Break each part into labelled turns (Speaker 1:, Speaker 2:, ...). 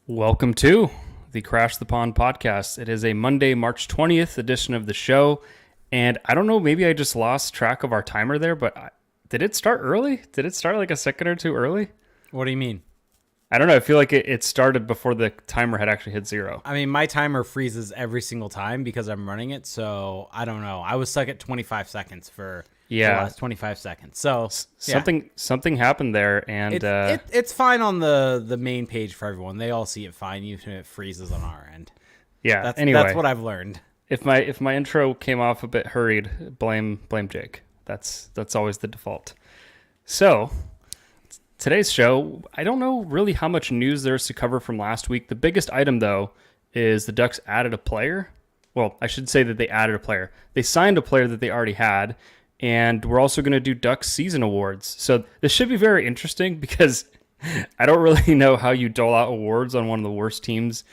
Speaker 1: Welcome to the Crash the Pond podcast. It is a Monday, March 20th edition of the show. And I don't know, maybe I just lost track of our timer there, but did it start early? Did it start like a second or two early?
Speaker 2: What do you mean?
Speaker 1: I don't know. I feel like it started before the timer had actually hit zero.
Speaker 2: I mean, my timer freezes every single time because I'm running it, so I don't know. I was stuck at 25 seconds for the last 25 seconds. So
Speaker 1: something happened there, and
Speaker 2: it's fine on the main page for everyone. They all see it fine, even if it freezes on our end.
Speaker 1: Yeah.
Speaker 2: Anyway, that's what I've learned.
Speaker 1: If my intro came off a bit hurried, blame Jake. That's always the default. So today's show, I don't know really how much news there is to cover from last week. The biggest item, though, is the Ducks added a player. Well, I should say that they added a player. They signed a player that they already had, and we're also going to do Ducks season awards. So this should be very interesting because I don't really know how you dole out awards on one of the worst teams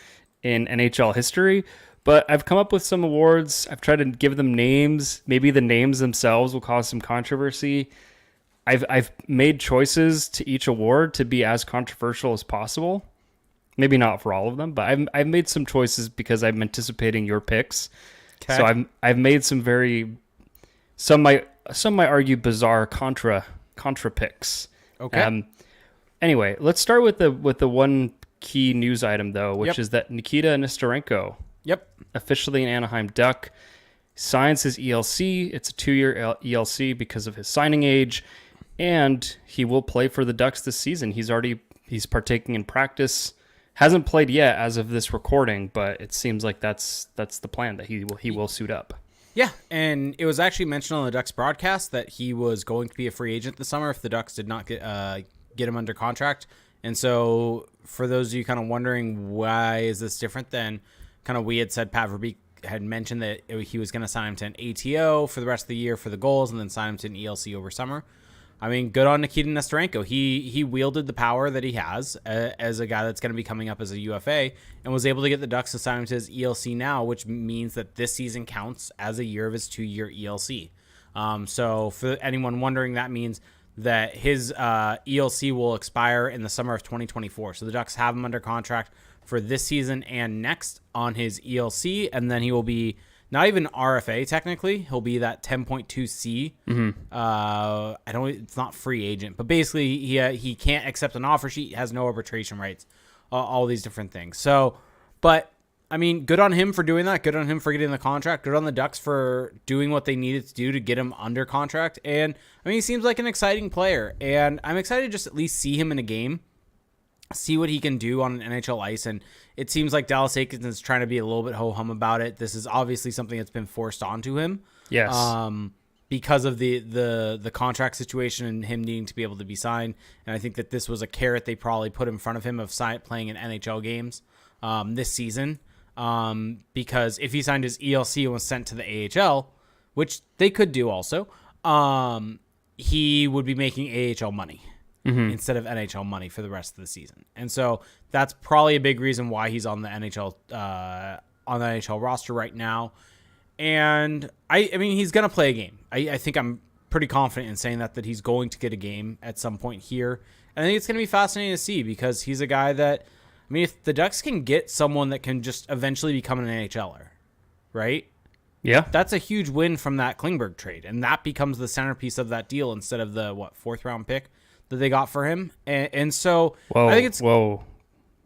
Speaker 1: in NHL history, but I've come up with some awards. I've tried to give them names. Maybe the names themselves will cause some controversy. I've made choices to each award to be as controversial as possible. Maybe not for all of them, but I've made some choices because I'm anticipating your picks. Okay. So I've made some some might argue bizarre contra picks.
Speaker 2: Okay.
Speaker 1: Anyway, let's start with the one key news item though, which is that Nikita Nesterenko, officially an Anaheim Duck, signs his ELC. It's a 2-year ELC because of his signing age. And he will play for the Ducks this season. He's partaking in practice. Hasn't played yet as of this recording, but it seems like that's the plan, that he will suit up.
Speaker 2: Yeah, and it was actually mentioned on the Ducks broadcast that he was going to be a free agent this summer if the Ducks did not get him under contract. And so for those of you kind of wondering why is this different than kind of we had said, Pat Verbeek had mentioned that he was going to sign him to an ATO for the rest of the year for the goals and then sign him to an ELC over summer. I mean, good on Nikita Nesterenko. He wielded the power that he has as a guy that's going to be coming up as a UFA and was able to get the Ducks to sign him to his ELC now, which means that this season counts as a year of his 2-year ELC. So for anyone wondering, that means that his ELC will expire in the summer of 2024. So the Ducks have him under contract for this season and next on his ELC, and then he will be not even RFA technically. He'll be that 10.2C. Mm-hmm. It's not free agent, but basically he can't accept an offer sheet. Has no arbitration rights. All these different things. So, but I mean, good on him for doing that. Good on him for getting the contract. Good on the Ducks for doing what they needed to do to get him under contract. And I mean, he seems like an exciting player, and I'm excited to just at least see him in a game, see what he can do on an NHL ice. And it seems like Dallas Eakins is trying to be a little bit ho-hum about it. This is obviously something that's been forced onto him.
Speaker 1: Yes.
Speaker 2: Because of the contract situation and him needing to be able to be signed. And I think that this was a carrot they probably put in front of him of playing in NHL games this season. Because if he signed his ELC and was sent to the AHL, which they could do also, he would be making AHL money. Mm-hmm. Instead of NHL money for the rest of the season. And so that's probably a big reason why he's on the NHL roster right now. And I mean, he's going to play a game. I think I'm pretty confident in saying that he's going to get a game at some point here. And I think it's going to be fascinating to see because he's a guy that, I mean, if the Ducks can get someone that can just eventually become an NHLer, right?
Speaker 1: Yeah.
Speaker 2: That's a huge win from that Klingberg trade. And that becomes the centerpiece of that deal instead of the, 4th round pick that they got for him. And so I think it's...
Speaker 1: Whoa.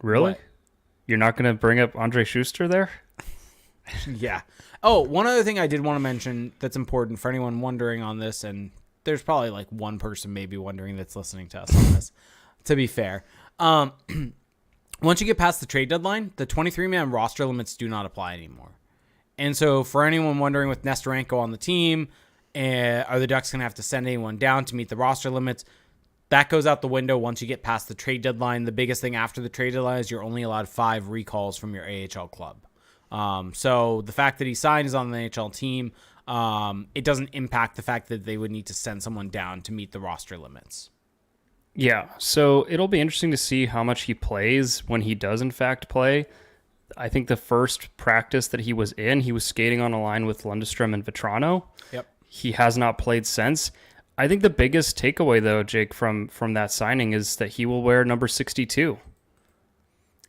Speaker 1: Really?
Speaker 2: What?
Speaker 1: You're not going to bring up Andre Schuster there?
Speaker 2: Yeah. Oh, one other thing I did want to mention that's important for anyone wondering on this, and there's probably like one person maybe wondering that's listening to us on this, to be fair. Once you get past the trade deadline, the 23-man roster limits do not apply anymore. And so for anyone wondering with Nesterenko on the team, are the Ducks going to have to send anyone down to meet the roster limits? That goes out the window once you get past the trade deadline. The biggest thing after the trade deadline is you're only allowed 5 recalls from your AHL club. So the fact that he signed is on the NHL team, it doesn't impact the fact that they would need to send someone down to meet the roster limits.
Speaker 1: Yeah, so it'll be interesting to see how much he plays when he does in fact play. I think the first practice that he was in, he was skating on a line with Lundestrom and Vetrano.
Speaker 2: Yep.
Speaker 1: He has not played since. I think the biggest takeaway, though, Jake, from that signing is that he will wear number 62.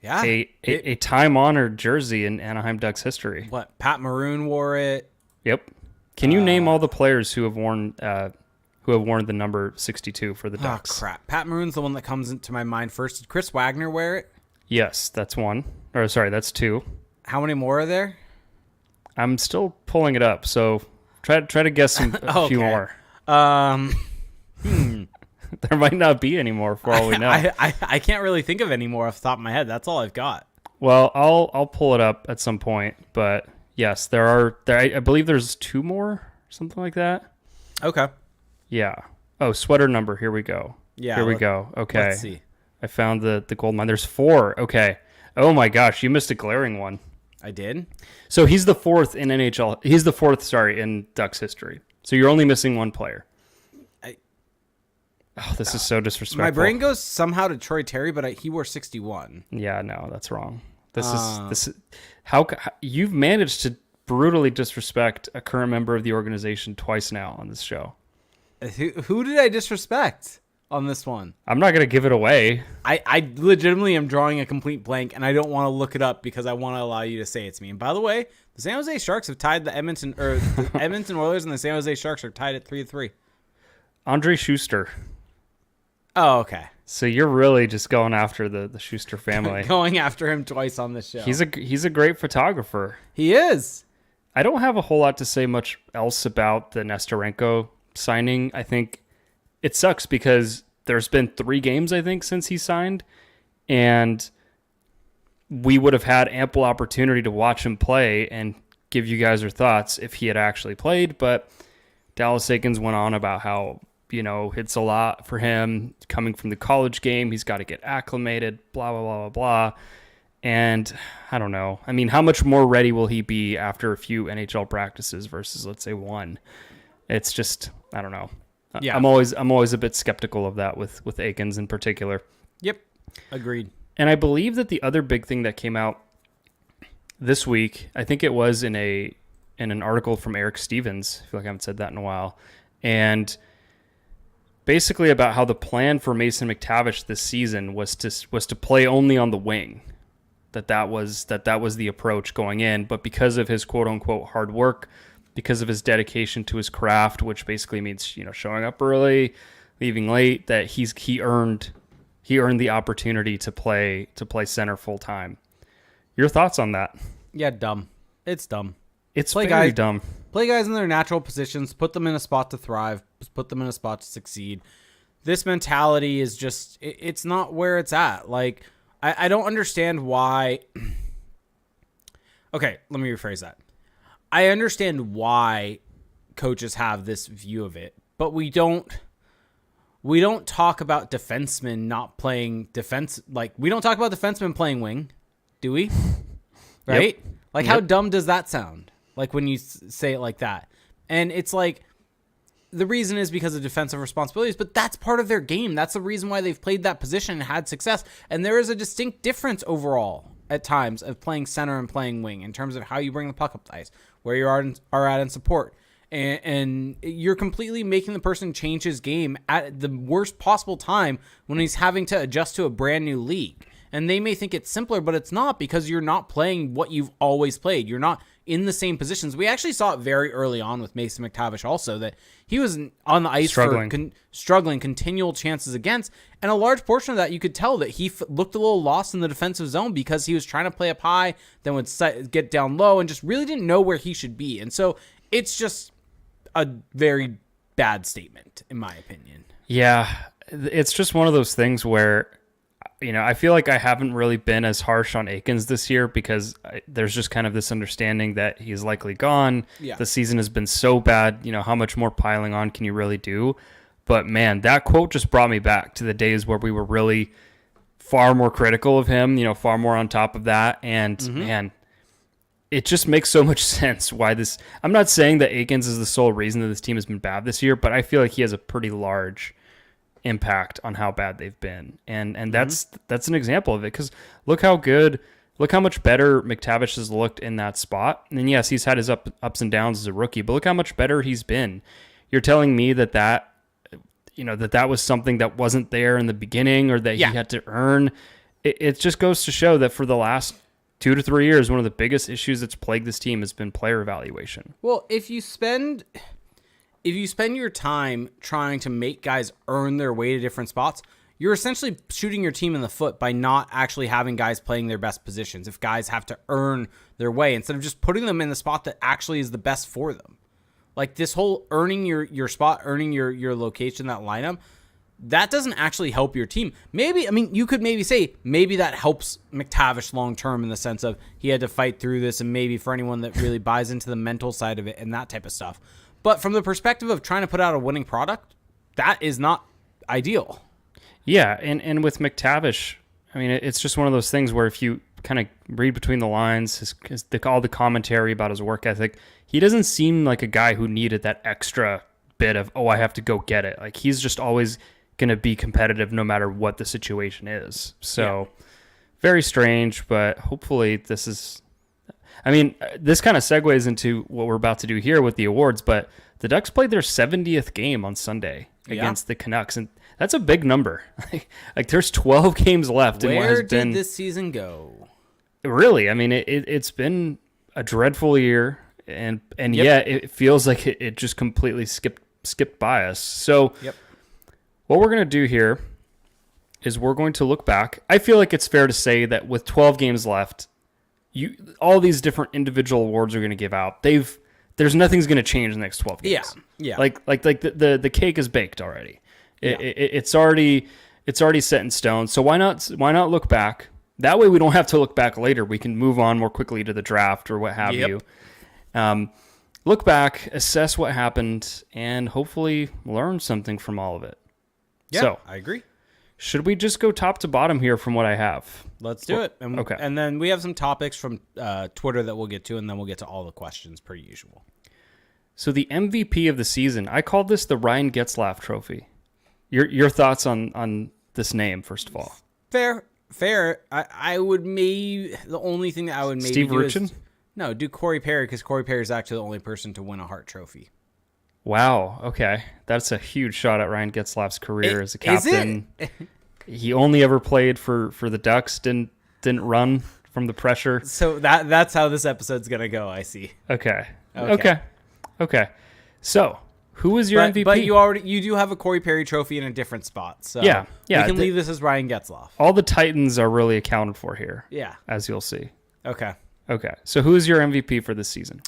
Speaker 2: Yeah.
Speaker 1: A time-honored jersey in Anaheim Ducks history.
Speaker 2: What? Pat Maroon wore it.
Speaker 1: Yep. Can you name all the players who have worn the number 62 for the Ducks?
Speaker 2: Oh, crap. Pat Maroon's the one that comes into my mind first. Did Chris Wagner wear it?
Speaker 1: Yes, that's one. Or sorry, that's two.
Speaker 2: How many more are there?
Speaker 1: I'm still pulling it up, so try to guess a few more. There might not be any more for all we know.
Speaker 2: I can't really think of any more off the top of my head. That's all I've got.
Speaker 1: Well, I'll pull it up at some point, but yes, there are. I believe there's two more, something like that.
Speaker 2: Okay.
Speaker 1: Yeah. Oh, sweater number. Here we go.
Speaker 2: Yeah.
Speaker 1: Here we go. Okay.
Speaker 2: Let's see.
Speaker 1: I found the gold mine. There's four. Okay. Oh my gosh, you missed a glaring one.
Speaker 2: I did?
Speaker 1: So he's the fourth in NHL. He's the fourth, in Ducks history. So you're only missing one player. Oh, this is so disrespectful.
Speaker 2: My brain goes somehow to Troy Terry, but he wore 61.
Speaker 1: Yeah, no, that's wrong. This is how you've managed to brutally disrespect a current member of the organization twice now on this show.
Speaker 2: Who did I disrespect on this one?
Speaker 1: I'm not going to give it away.
Speaker 2: I legitimately am drawing a complete blank, and I don't want to look it up because I want to allow you to say it to me. And by the way, the San Jose Sharks have tied the Edmonton Oilers, and the San Jose Sharks are tied at 3-3.
Speaker 1: Andre Schuster.
Speaker 2: Oh, okay.
Speaker 1: So you're really just going after the Schuster family.
Speaker 2: Going after him twice on this show.
Speaker 1: He's a great photographer.
Speaker 2: He is.
Speaker 1: I don't have a whole lot to say much else about the Nesterenko signing. I think it sucks because there's been 3 games, I think, since he signed, and we would have had ample opportunity to watch him play and give you guys your thoughts if he had actually played, but Dallas Eakins went on about how, it's a lot for him coming from the college game. He's got to get acclimated, blah, blah, blah, blah, blah. And I don't know. I mean, how much more ready will he be after a few NHL practices versus, let's say, one? It's just, I don't know.
Speaker 2: Yeah.
Speaker 1: I'm always a bit skeptical of that with Eakins in particular.
Speaker 2: Yep. Agreed.
Speaker 1: And I believe that the other big thing that came out this week, I think it was in an article from Eric Stevens. I feel like I haven't said that in a while. And basically about how the plan for Mason McTavish this season was to play only on the wing. That was the approach going in, but because of his quote unquote hard work, because of his dedication to his craft, which basically means showing up early, leaving late, that he earned the opportunity to play center full time. Your thoughts on that?
Speaker 2: Yeah, dumb. It's dumb.
Speaker 1: It's very dumb.
Speaker 2: Play guys in their natural positions, put them in a spot to thrive, put them in a spot to succeed. This mentality is just, it's not where it's at. Like, I don't understand why. Okay, let me rephrase that. I understand why coaches have this view of it, but we don't talk about defensemen not playing defense. Like, we don't talk about defensemen playing wing, do we? Right?
Speaker 1: Yep.
Speaker 2: Like, how dumb does that sound? Like, when you say it like that. And it's like, the reason is because of defensive responsibilities, but that's part of their game. That's the reason why they've played that position and had success. And there is a distinct difference overall at times of playing center and playing wing in terms of how you bring the puck up the ice, where you are at in support. And you're completely making the person change his game at the worst possible time when he's having to adjust to a brand new league. And they may think it's simpler, but it's not, because you're not playing what you've always played. You're not in the same positions. We actually saw it very early on with Mason McTavish also, that he was on the ice struggling, continual chances against. And a large portion of that, you could tell that he looked a little lost in the defensive zone because he was trying to play up high, then would get down low and just really didn't know where he should be. And so it's just a very bad statement, in my opinion.
Speaker 1: Yeah, it's just one of those things where, I feel like I haven't really been as harsh on Eakins this year because there's just kind of this understanding that he's likely gone.
Speaker 2: Yeah.
Speaker 1: The season has been so bad. How much more piling on can you really do? But man, that quote just brought me back to the days where we were really far more critical of him, far more on top of that. And man, it just makes so much sense why this. I'm not saying that Eakins is the sole reason that this team has been bad this year, but I feel like he has a pretty large impact on how bad they've been, and that's an example of it, because look how much better McTavish has looked in that spot. And yes, he's had his ups and downs as a rookie, but look how much better he's been. You're telling me that was something that wasn't there in the beginning, or that he had to earn. it just goes to show that for the last 2 to 3 years, one of the biggest issues that's plagued this team has been player evaluation.
Speaker 2: Well, if you spend your time trying to make guys earn their way to different spots, you're essentially shooting your team in the foot by not actually having guys playing their best positions. If guys have to earn their way instead of just putting them in the spot that actually is the best for them. Like this whole earning your spot, earning your location, that lineup, that doesn't actually help your team. Maybe, I mean, you could maybe say maybe that helps McTavish long term in the sense of he had to fight through this, and maybe for anyone that really buys into the mental side of it and that type of stuff. But from the perspective of trying to put out a winning product, that is not ideal.
Speaker 1: Yeah, and with McTavish, I mean, it's just one of those things where if you kind of read between the lines, all the commentary about his work ethic, he doesn't seem like a guy who needed that extra bit of, I have to go get it. Like, he's just always going to be competitive no matter what the situation is. So, very strange, but hopefully this is... I mean, this kind of segues into what we're about to do here with the awards, but the Ducks played their 70th game on Sunday against the Canucks, and that's a big number. Like there's 12 games left.
Speaker 2: Where did this season go?
Speaker 1: Really, I mean, it's been a dreadful year, and yet it feels like it just completely skipped by us. So what we're going to do here is we're going to look back. I feel like it's fair to say that with 12 games left, all these different individual awards are going to give out. There's nothing's going to change in the next 12 games.
Speaker 2: Yeah.
Speaker 1: Like the cake is baked already. It's already set in stone. So why not look back? That way we don't have to look back later. We can move on more quickly to the draft or what have you. Look back, assess what happened, and hopefully learn something from all of it.
Speaker 2: Yeah, so, I agree.
Speaker 1: Should we just go top to bottom here from what I have?
Speaker 2: Let's do it.
Speaker 1: Okay.
Speaker 2: And then we have some topics from Twitter that we'll get to, and then we'll get to all the questions per usual.
Speaker 1: So the MVP of the season, I called this the Ryan Getzlaf Trophy. Your thoughts on this name, first of all?
Speaker 2: Fair. I would maybe, the only thing that I would maybe
Speaker 1: Steve
Speaker 2: do
Speaker 1: Ruchin?
Speaker 2: is, no, do Corey Perry, because Corey Perry is actually the only person to win a Hart Trophy.
Speaker 1: Wow. Okay. That's a huge shot at Ryan Getzlaf's career as a captain.
Speaker 2: Is it?
Speaker 1: He only ever played for the Ducks, didn't run from the pressure.
Speaker 2: So that's how this episode's going to go, I see.
Speaker 1: Okay. So, who was your MVP?
Speaker 2: But you do have a Corey Perry trophy in a different spot. So
Speaker 1: yeah.
Speaker 2: We can leave this as Ryan Getzlaf.
Speaker 1: All the Titans are really accounted for here.
Speaker 2: Yeah.
Speaker 1: As you'll see.
Speaker 2: Okay.
Speaker 1: So who is your MVP for this season?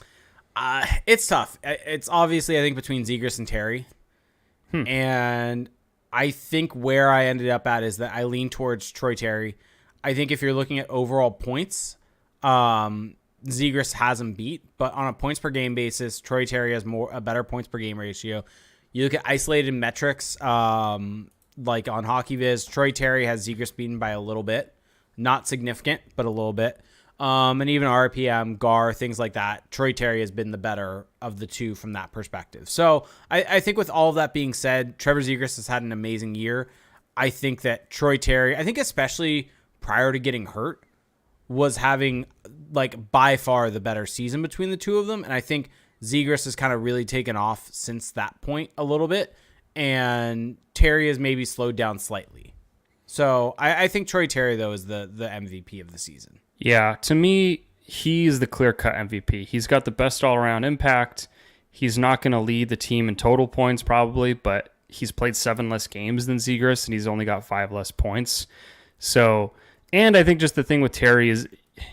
Speaker 2: It's tough. It's obviously, I think, between Zegras and Terry. And I think where I ended up at is that I lean towards Troy Terry. I think if you're looking at overall points, Zegras has him beat, but on a points per game basis, Troy Terry has a better points per game ratio. You look at isolated metrics, like on HockeyViz, Troy Terry has Zegras beaten by a little bit, not significant, but a little bit. And even RPM, GAR, things like that, Troy Terry has been the better of the two from that perspective. So I think with all of that being said, Trevor Zegras has had an amazing year. I think that Troy Terry, I think especially prior to getting hurt, was having by far the better season between the two of them. And I think Zegras has kind of really taken off since that point a little bit. And Terry has maybe slowed down slightly. So I think Troy Terry, though, is the MVP of the season.
Speaker 1: Yeah, to me, he's the clear-cut MVP. He's got the best all-around impact. He's not going to lead the team in total points probably, but he's played 7 less games than Zegras, and he's only got 5 less points. So, and I think just the thing with Terry is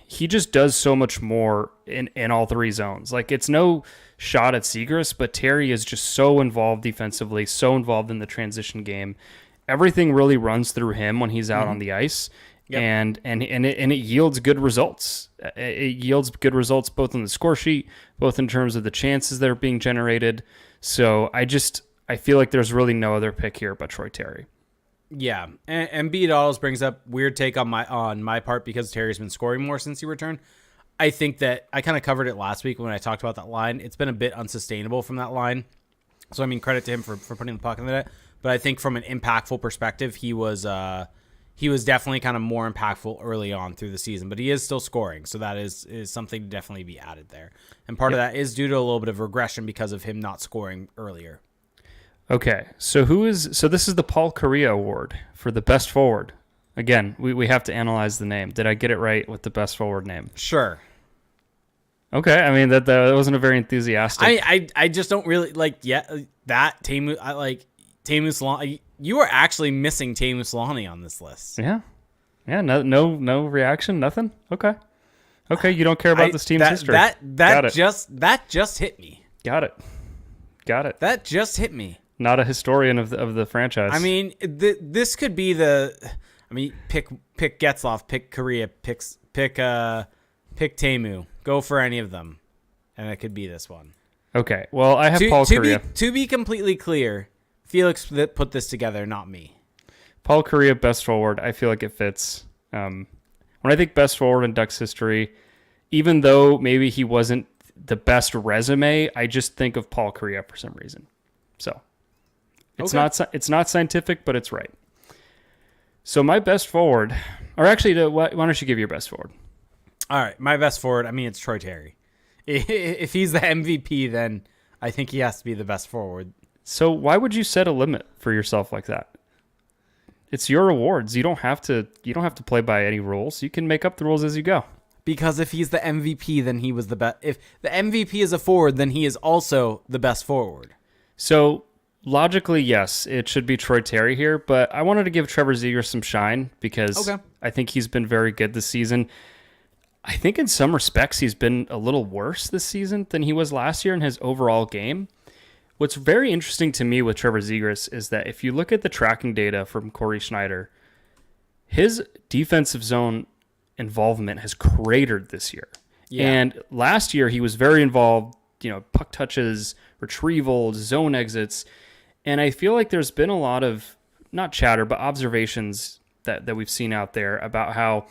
Speaker 1: he just does so much more in all 3 zones. Like, it's no shot at Zegras, but Terry is just so involved defensively, so involved in the transition game. Everything really runs through him when he's out on the ice. Yep. And it yields good results. It yields good results both on the score sheet, both in terms of the chances that are being generated. So I feel like there's really no other pick here but Troy Terry.
Speaker 2: Yeah, and Embiid always brings up weird take on my part because Terry's been scoring more since he returned. I think that I kind of covered it last week when I talked about that line. It's been a bit unsustainable from that line. So I mean, credit to him for putting the puck in the net. But I think from an impactful perspective, he was definitely kind of more impactful early on through the season, but he is still scoring. So that is something to definitely be added there. And part of that is due to a little bit of regression because of him not scoring earlier.
Speaker 1: Okay. So this is the Paul Kariya Award for the best forward. Again, we have to analyze the name. Did I get it right with the best forward name?
Speaker 2: Sure.
Speaker 1: Okay, I mean that wasn't a very enthusiastic.
Speaker 2: I just don't really like. Yeah, that Teemu. I like Teemu Solani. You are actually missing Teemu Solani on this list.
Speaker 1: Yeah. No reaction, nothing. Okay. You don't care about this team's history.
Speaker 2: That just hit me.
Speaker 1: Got it.
Speaker 2: That just hit me.
Speaker 1: Not a historian of the franchise.
Speaker 2: I mean, this could be the. I mean, pick Getzlaf, pick Korea, pick Teemu. Go for any of them, and it could be this one.
Speaker 1: Okay. Well, I have Paul Korea.
Speaker 2: To be completely clear, Felix put this together, not me.
Speaker 1: Paul Korea, best forward. I feel like it fits. When I think best forward in Ducks history, even though maybe he wasn't the best resume, I just think of Paul Korea for some reason. So it's not scientific, but it's right. So my best forward, or actually, why don't you give your best forward?
Speaker 2: All right, my best forward. I mean, it's Troy Terry. If he's the MVP, then I think he has to be the best forward.
Speaker 1: So why would you set a limit for yourself like that? It's your awards. You don't have to play by any rules. You can make up the rules as you go.
Speaker 2: Because if he's the MVP, then he was the best. If the MVP is a forward, then he is also the best forward.
Speaker 1: So logically, yes, it should be Troy Terry here, but I wanted to give Trevor Zegras some shine because I think he's been very good this season. I think in some respects he's been a little worse this season than he was last year in his overall game. What's very interesting to me with Trevor Zegras is that if you look at the tracking data from Corey Schneider, his defensive zone involvement has cratered this year. Yeah. And last year he was very involved, puck touches, retrievals, zone exits. And I feel like there's been a lot of, not chatter, but observations that we've seen out there about how,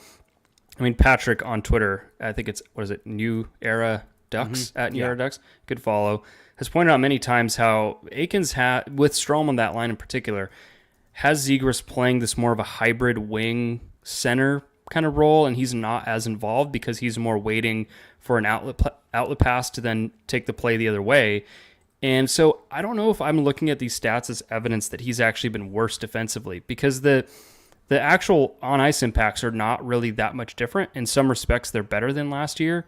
Speaker 1: Patrick on Twitter, I think it's, New Era Ducks, at New Era Ducks, good follow, has pointed out many times how Aikens with Strome on that line in particular, has Zegras playing this more of a hybrid wing center kind of role, and he's not as involved because he's more waiting for an outlet pass to then take the play the other way. And so I don't know if I'm looking at these stats as evidence that he's actually been worse defensively, because the actual on-ice impacts are not really that much different. In some respects, they're better than last year.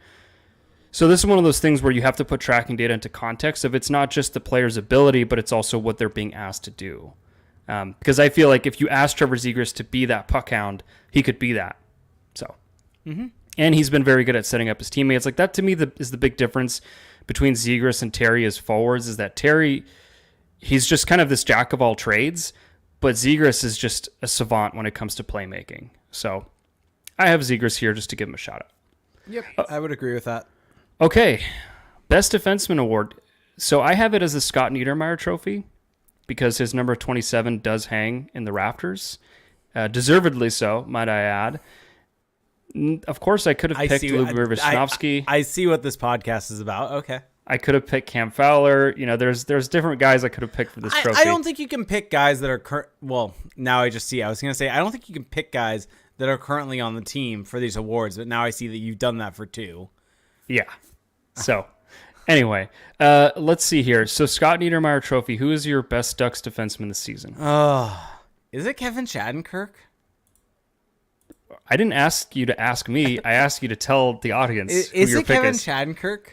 Speaker 1: So this is one of those things where you have to put tracking data into context of it's not just the player's ability, but it's also what they're being asked to do. Because I feel like if you ask Trevor Zegras to be that puck hound, he could be that. So, And he's been very good at setting up his teammates. Like that to me is the big difference between Zegras and Terry as forwards, is that Terry, he's just kind of this jack of all trades, but Zegras is just a savant when it comes to playmaking. So I have Zegras here just to give him a shout out.
Speaker 2: Yep, I would agree with that.
Speaker 1: Okay, best defenseman award. So I have it as a Scott Niedermayer trophy because his number 27 does hang in the rafters. Deservedly so, might I add. Of course, I could have picked Lubomir Visnovsky.
Speaker 2: I see what this podcast is about. Okay.
Speaker 1: I could have picked Cam Fowler. There's different guys I could have picked for this trophy.
Speaker 2: I don't think you can pick guys that are now I just see. I was going to say, I don't think you can pick guys that are currently on the team for these awards, but now I see that you've done that for two.
Speaker 1: Yeah. So, anyway, let's see here. So, Scott Niedermayer trophy. Who is your best Ducks defenseman this season?
Speaker 2: Is it Kevin Shattenkirk?
Speaker 1: I didn't ask you to ask me. I asked you to tell the audience who your pick is.
Speaker 2: Is it Kevin Shattenkirk?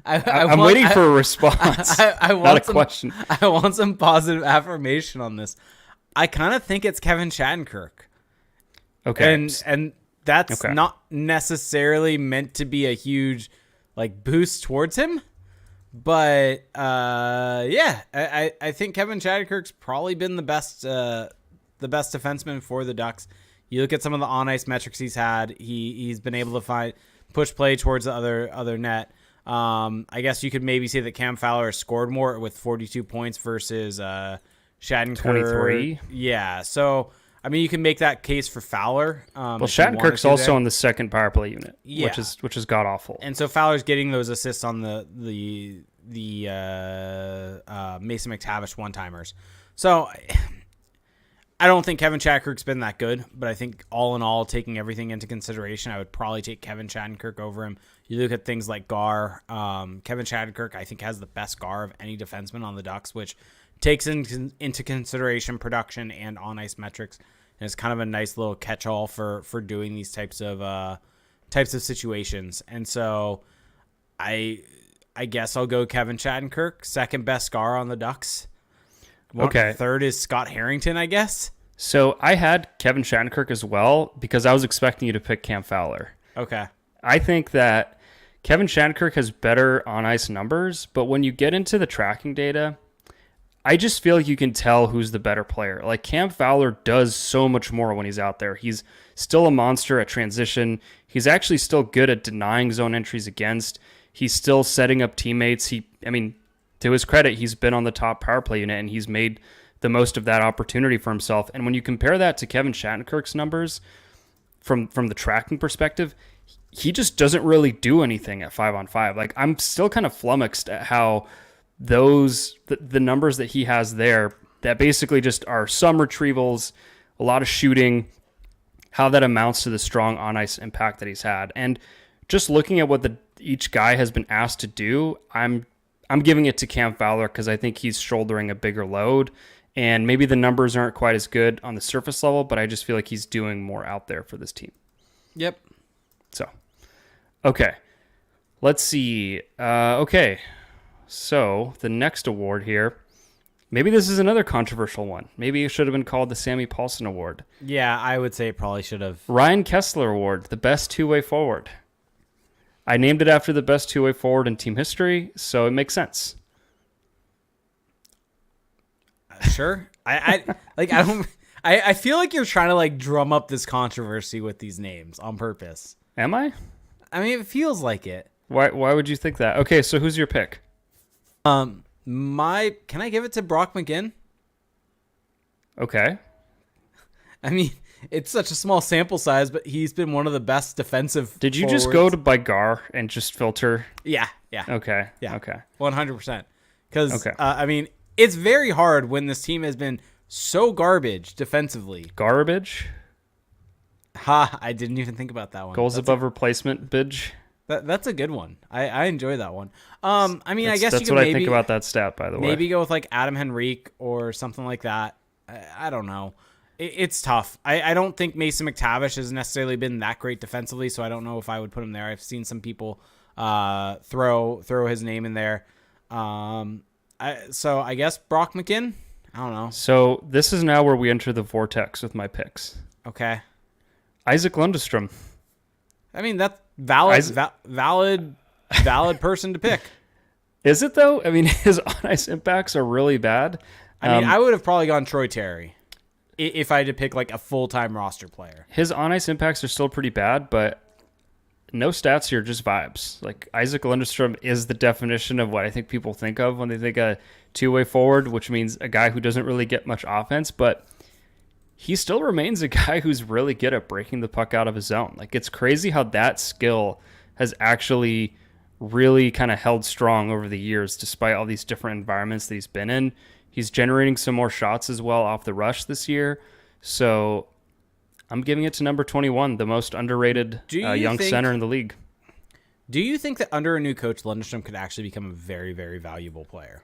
Speaker 1: I'm waiting for a response, not a question.
Speaker 2: I want some positive affirmation on this. I kind of think it's Kevin Shattenkirk.
Speaker 1: Okay.
Speaker 2: And that's not necessarily meant to be a huge boost towards him. But I think Kevin Shattenkirk's probably been the best defenseman for the Ducks. You look at some of the on-ice metrics he's had. He's been able to push play towards the other net. I guess you could maybe say that Cam Fowler has scored more with 42 points versus Shattenkirk.
Speaker 1: 23.
Speaker 2: Yeah, so you can make that case for Fowler.
Speaker 1: Shattenkirk's also on the second power play unit, which is god awful.
Speaker 2: And so Fowler's getting those assists on the Mason McTavish one-timers. So I don't think Kevin Shattenkirk's been that good, but I think all in all, taking everything into consideration, I would probably take Kevin Shattenkirk over him. You look at things like GAR. Kevin Shattenkirk, I think, has the best GAR of any defenseman on the Ducks, which takes into consideration production and on-ice metrics. and it's kind of a nice little catch-all for doing these types of situations. And so I guess I'll go Kevin Shattenkirk, second best scar on the Ducks.
Speaker 1: Okay.
Speaker 2: Third is Scott Harrington, I guess.
Speaker 1: So I had Kevin Shattenkirk as well because I was expecting you to pick Cam Fowler.
Speaker 2: Okay.
Speaker 1: I think that Kevin Shattenkirk has better on-ice numbers, but when you get into the tracking data, I just feel like you can tell who's the better player. Like Cam Fowler does so much more when he's out there. He's still a monster at transition. He's actually still good at denying zone entries against. He's still setting up teammates. To his credit, he's been on the top power play unit and he's made the most of that opportunity for himself. And when you compare that to Kevin Shattenkirk's numbers from the tracking perspective, he just doesn't really do anything at 5-on-5. Like I'm still kind of flummoxed at how the numbers that he has there that basically just are some retrievals, a lot of shooting, how that amounts to the strong on-ice impact that he's had. And just looking at what each guy has been asked to do, I'm giving it to Cam Fowler because I think he's shouldering a bigger load, and maybe the numbers aren't quite as good on the surface level, but I just feel like he's doing more out there for this team.
Speaker 2: Yep.
Speaker 1: So, okay. Let's see. Okay. So, the next award here, maybe this is another controversial one. Maybe it should have been called the Sammy Paulson Award.
Speaker 2: Yeah, I would say it probably should have.
Speaker 1: Ryan Kessler Award, the best two-way forward. I named it after the best two-way forward in team history, so it makes sense.
Speaker 2: Sure. I feel like you're trying to like drum up this controversy with these names on purpose.
Speaker 1: Am I?
Speaker 2: I mean, it feels like it.
Speaker 1: Why would you think that? Okay, so who's your pick?
Speaker 2: Can I give it to Brock McGinn?
Speaker 1: Okay.
Speaker 2: I mean, it's such a small sample size, but he's been one of the best defensive
Speaker 1: Did you
Speaker 2: forwards.
Speaker 1: just go to by Gar and just filter?
Speaker 2: Yeah.
Speaker 1: Okay.
Speaker 2: Yeah.
Speaker 1: Okay.
Speaker 2: 100%. Because,
Speaker 1: Okay.
Speaker 2: I mean, it's very hard when this team has been so garbage defensively.
Speaker 1: Garbage?
Speaker 2: I didn't even think about that one.
Speaker 1: Goals above replacement bidge?
Speaker 2: That's a good one. I enjoy that one. I mean, I guess
Speaker 1: that's
Speaker 2: you can
Speaker 1: what
Speaker 2: maybe,
Speaker 1: I think about that stat, by the way.
Speaker 2: maybe go with like Adam Henrique or something like that. I don't know. It's tough. I don't think Mason McTavish has necessarily been that great defensively, so I don't know if I would put him there. I've seen some people throw his name in there. So I guess Brock McGinn. I don't know.
Speaker 1: So this is now where we enter the vortex with my picks.
Speaker 2: Okay.
Speaker 1: Isaac Lundestrom.
Speaker 2: I mean, that's valid person to pick.
Speaker 1: Is it though? I mean, his on-ice impacts are really bad.
Speaker 2: I mean, I would have probably gone Troy Terry if I had to pick like a full-time roster player.
Speaker 1: His on-ice impacts are still pretty bad, but no stats here, just vibes. Like Isaac Lundestrom is the definition of what I think people think of when they think a two-way forward, which means a guy who doesn't really get much offense, but he still remains a guy who's really good at breaking the puck out of his zone. Like it's crazy how that skill has actually really kind of held strong over the years, despite all these different environments that he's been in. He's generating some more shots as well off the rush this year. So I'm giving it to number 21, the most underrated young center in the league.
Speaker 2: Do you think that under a new coach, Lundestrom could actually become a very, very valuable player?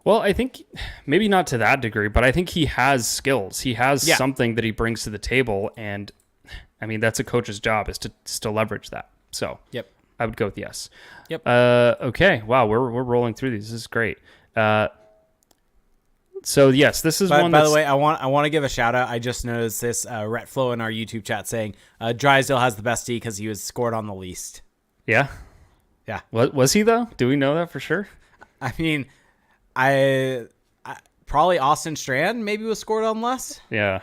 Speaker 1: Well, I think maybe not to that degree, but I think he has skills. He has something that he brings to the table. And I mean, that's a coach's job is to leverage that. So
Speaker 2: yep.
Speaker 1: I would go with yes.
Speaker 2: Yep.
Speaker 1: Okay. Wow. We're rolling through these. This is great. So yes, this is one.
Speaker 2: By the way, I want to give a shout out. I just noticed this Retflow in our YouTube chat saying Drysdale has the best D because he was scored on the least.
Speaker 1: Yeah.
Speaker 2: Yeah.
Speaker 1: What was he though? Do we know that for sure?
Speaker 2: I mean, I probably Austin Strand maybe was scored on less.
Speaker 1: Yeah.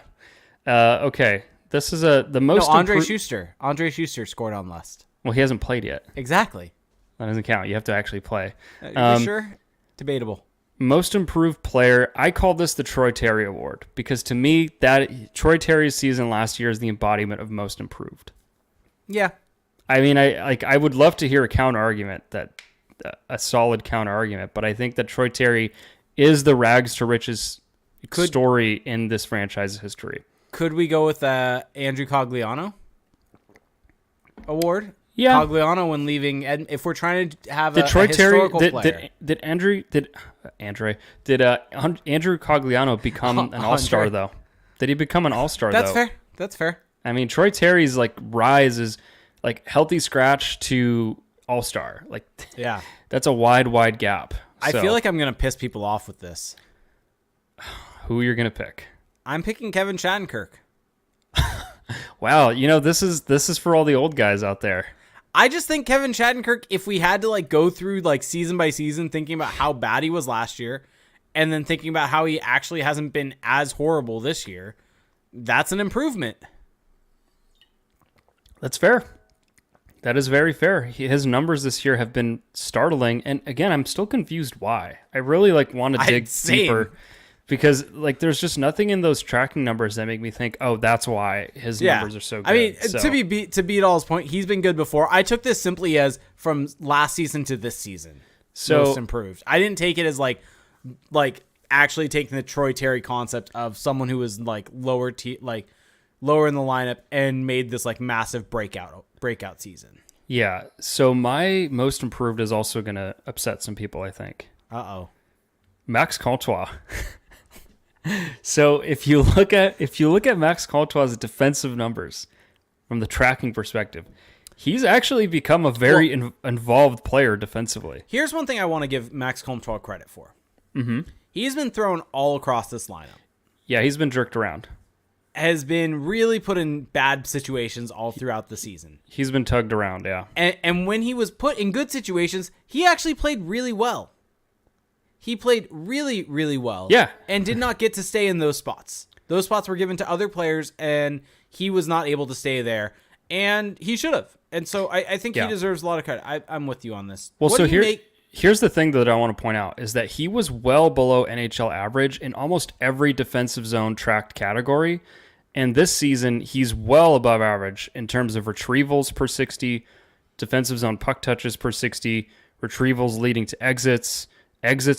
Speaker 1: Okay. This is the most.
Speaker 2: No, Andre Schuster. Andre Schuster scored on less.
Speaker 1: Well, he hasn't played yet.
Speaker 2: Exactly.
Speaker 1: That doesn't count. You have to actually play.
Speaker 2: You sure? Debatable.
Speaker 1: Most improved player. I call this the Troy Terry Award because to me, that Troy Terry's season last year is the embodiment of most improved.
Speaker 2: Yeah.
Speaker 1: I mean, I would love to hear a counter argument a solid counter argument, but I think that Troy Terry is the rags to riches story in this franchise's history.
Speaker 2: Could we go with Andrew Cogliano Award?
Speaker 1: Yeah,
Speaker 2: Cogliano when leaving. If we're trying to have
Speaker 1: a
Speaker 2: historical player,
Speaker 1: did Andrew Cogliano become an all-star though? Did he become an all-star,
Speaker 2: That's
Speaker 1: though?
Speaker 2: fair. That's fair.
Speaker 1: I mean, Troy Terry's like rise is like healthy scratch to all-star. Like,
Speaker 2: Yeah.
Speaker 1: that's a wide gap.
Speaker 2: I
Speaker 1: So,
Speaker 2: feel like I'm going to piss people off with this.
Speaker 1: who you're gonna pick?
Speaker 2: I'm picking Kevin Shattenkirk.
Speaker 1: Wow, this is for all the old guys out there.
Speaker 2: I just think Kevin Shattenkirk, if we had to like go through like season by season thinking about how bad he was last year and then thinking about how he actually hasn't been as horrible this year, that's an improvement.
Speaker 1: That's fair. That is very fair. His numbers this year have been startling, and again, I'm still confused why. I really want to dig deeper because like there's just nothing in those tracking numbers that make me think, oh, that's why his numbers are so good.
Speaker 2: I mean,
Speaker 1: So-
Speaker 2: to beat all's point, he's been good before. I took this simply as from last season to this season.
Speaker 1: So-
Speaker 2: most improved. I didn't take it as like actually taking the Troy Terry concept of someone who was like lower in the lineup and made this like massive breakout season.
Speaker 1: Yeah. So my most improved is also going to upset some people, I think.
Speaker 2: Uh-oh.
Speaker 1: Max Comtois. So if you look at Max Comtois' defensive numbers from the tracking perspective, he's actually become a very involved player defensively.
Speaker 2: Here's one thing I want to give Max Comtois credit for. Mm-hmm. He's been thrown all across this lineup.
Speaker 1: Yeah, he's been jerked around.
Speaker 2: Has been really put in bad situations all throughout the season.
Speaker 1: He's been tugged around, yeah.
Speaker 2: And when he was put in good situations, he actually played really well. He played really, really well.
Speaker 1: Yeah.
Speaker 2: And did not get to stay in those spots. Those spots were given to other players, and he was not able to stay there. And he should have. And so I think he deserves a lot of credit. I'm with you on this.
Speaker 1: Well,
Speaker 2: What
Speaker 1: so
Speaker 2: do you make?
Speaker 1: here's the thing that I want to point out is that he was well below NHL average in almost every defensive zone tracked category. And this season, he's well above average in terms of retrievals per 60, defensive zone puck touches per 60, retrievals leading to exits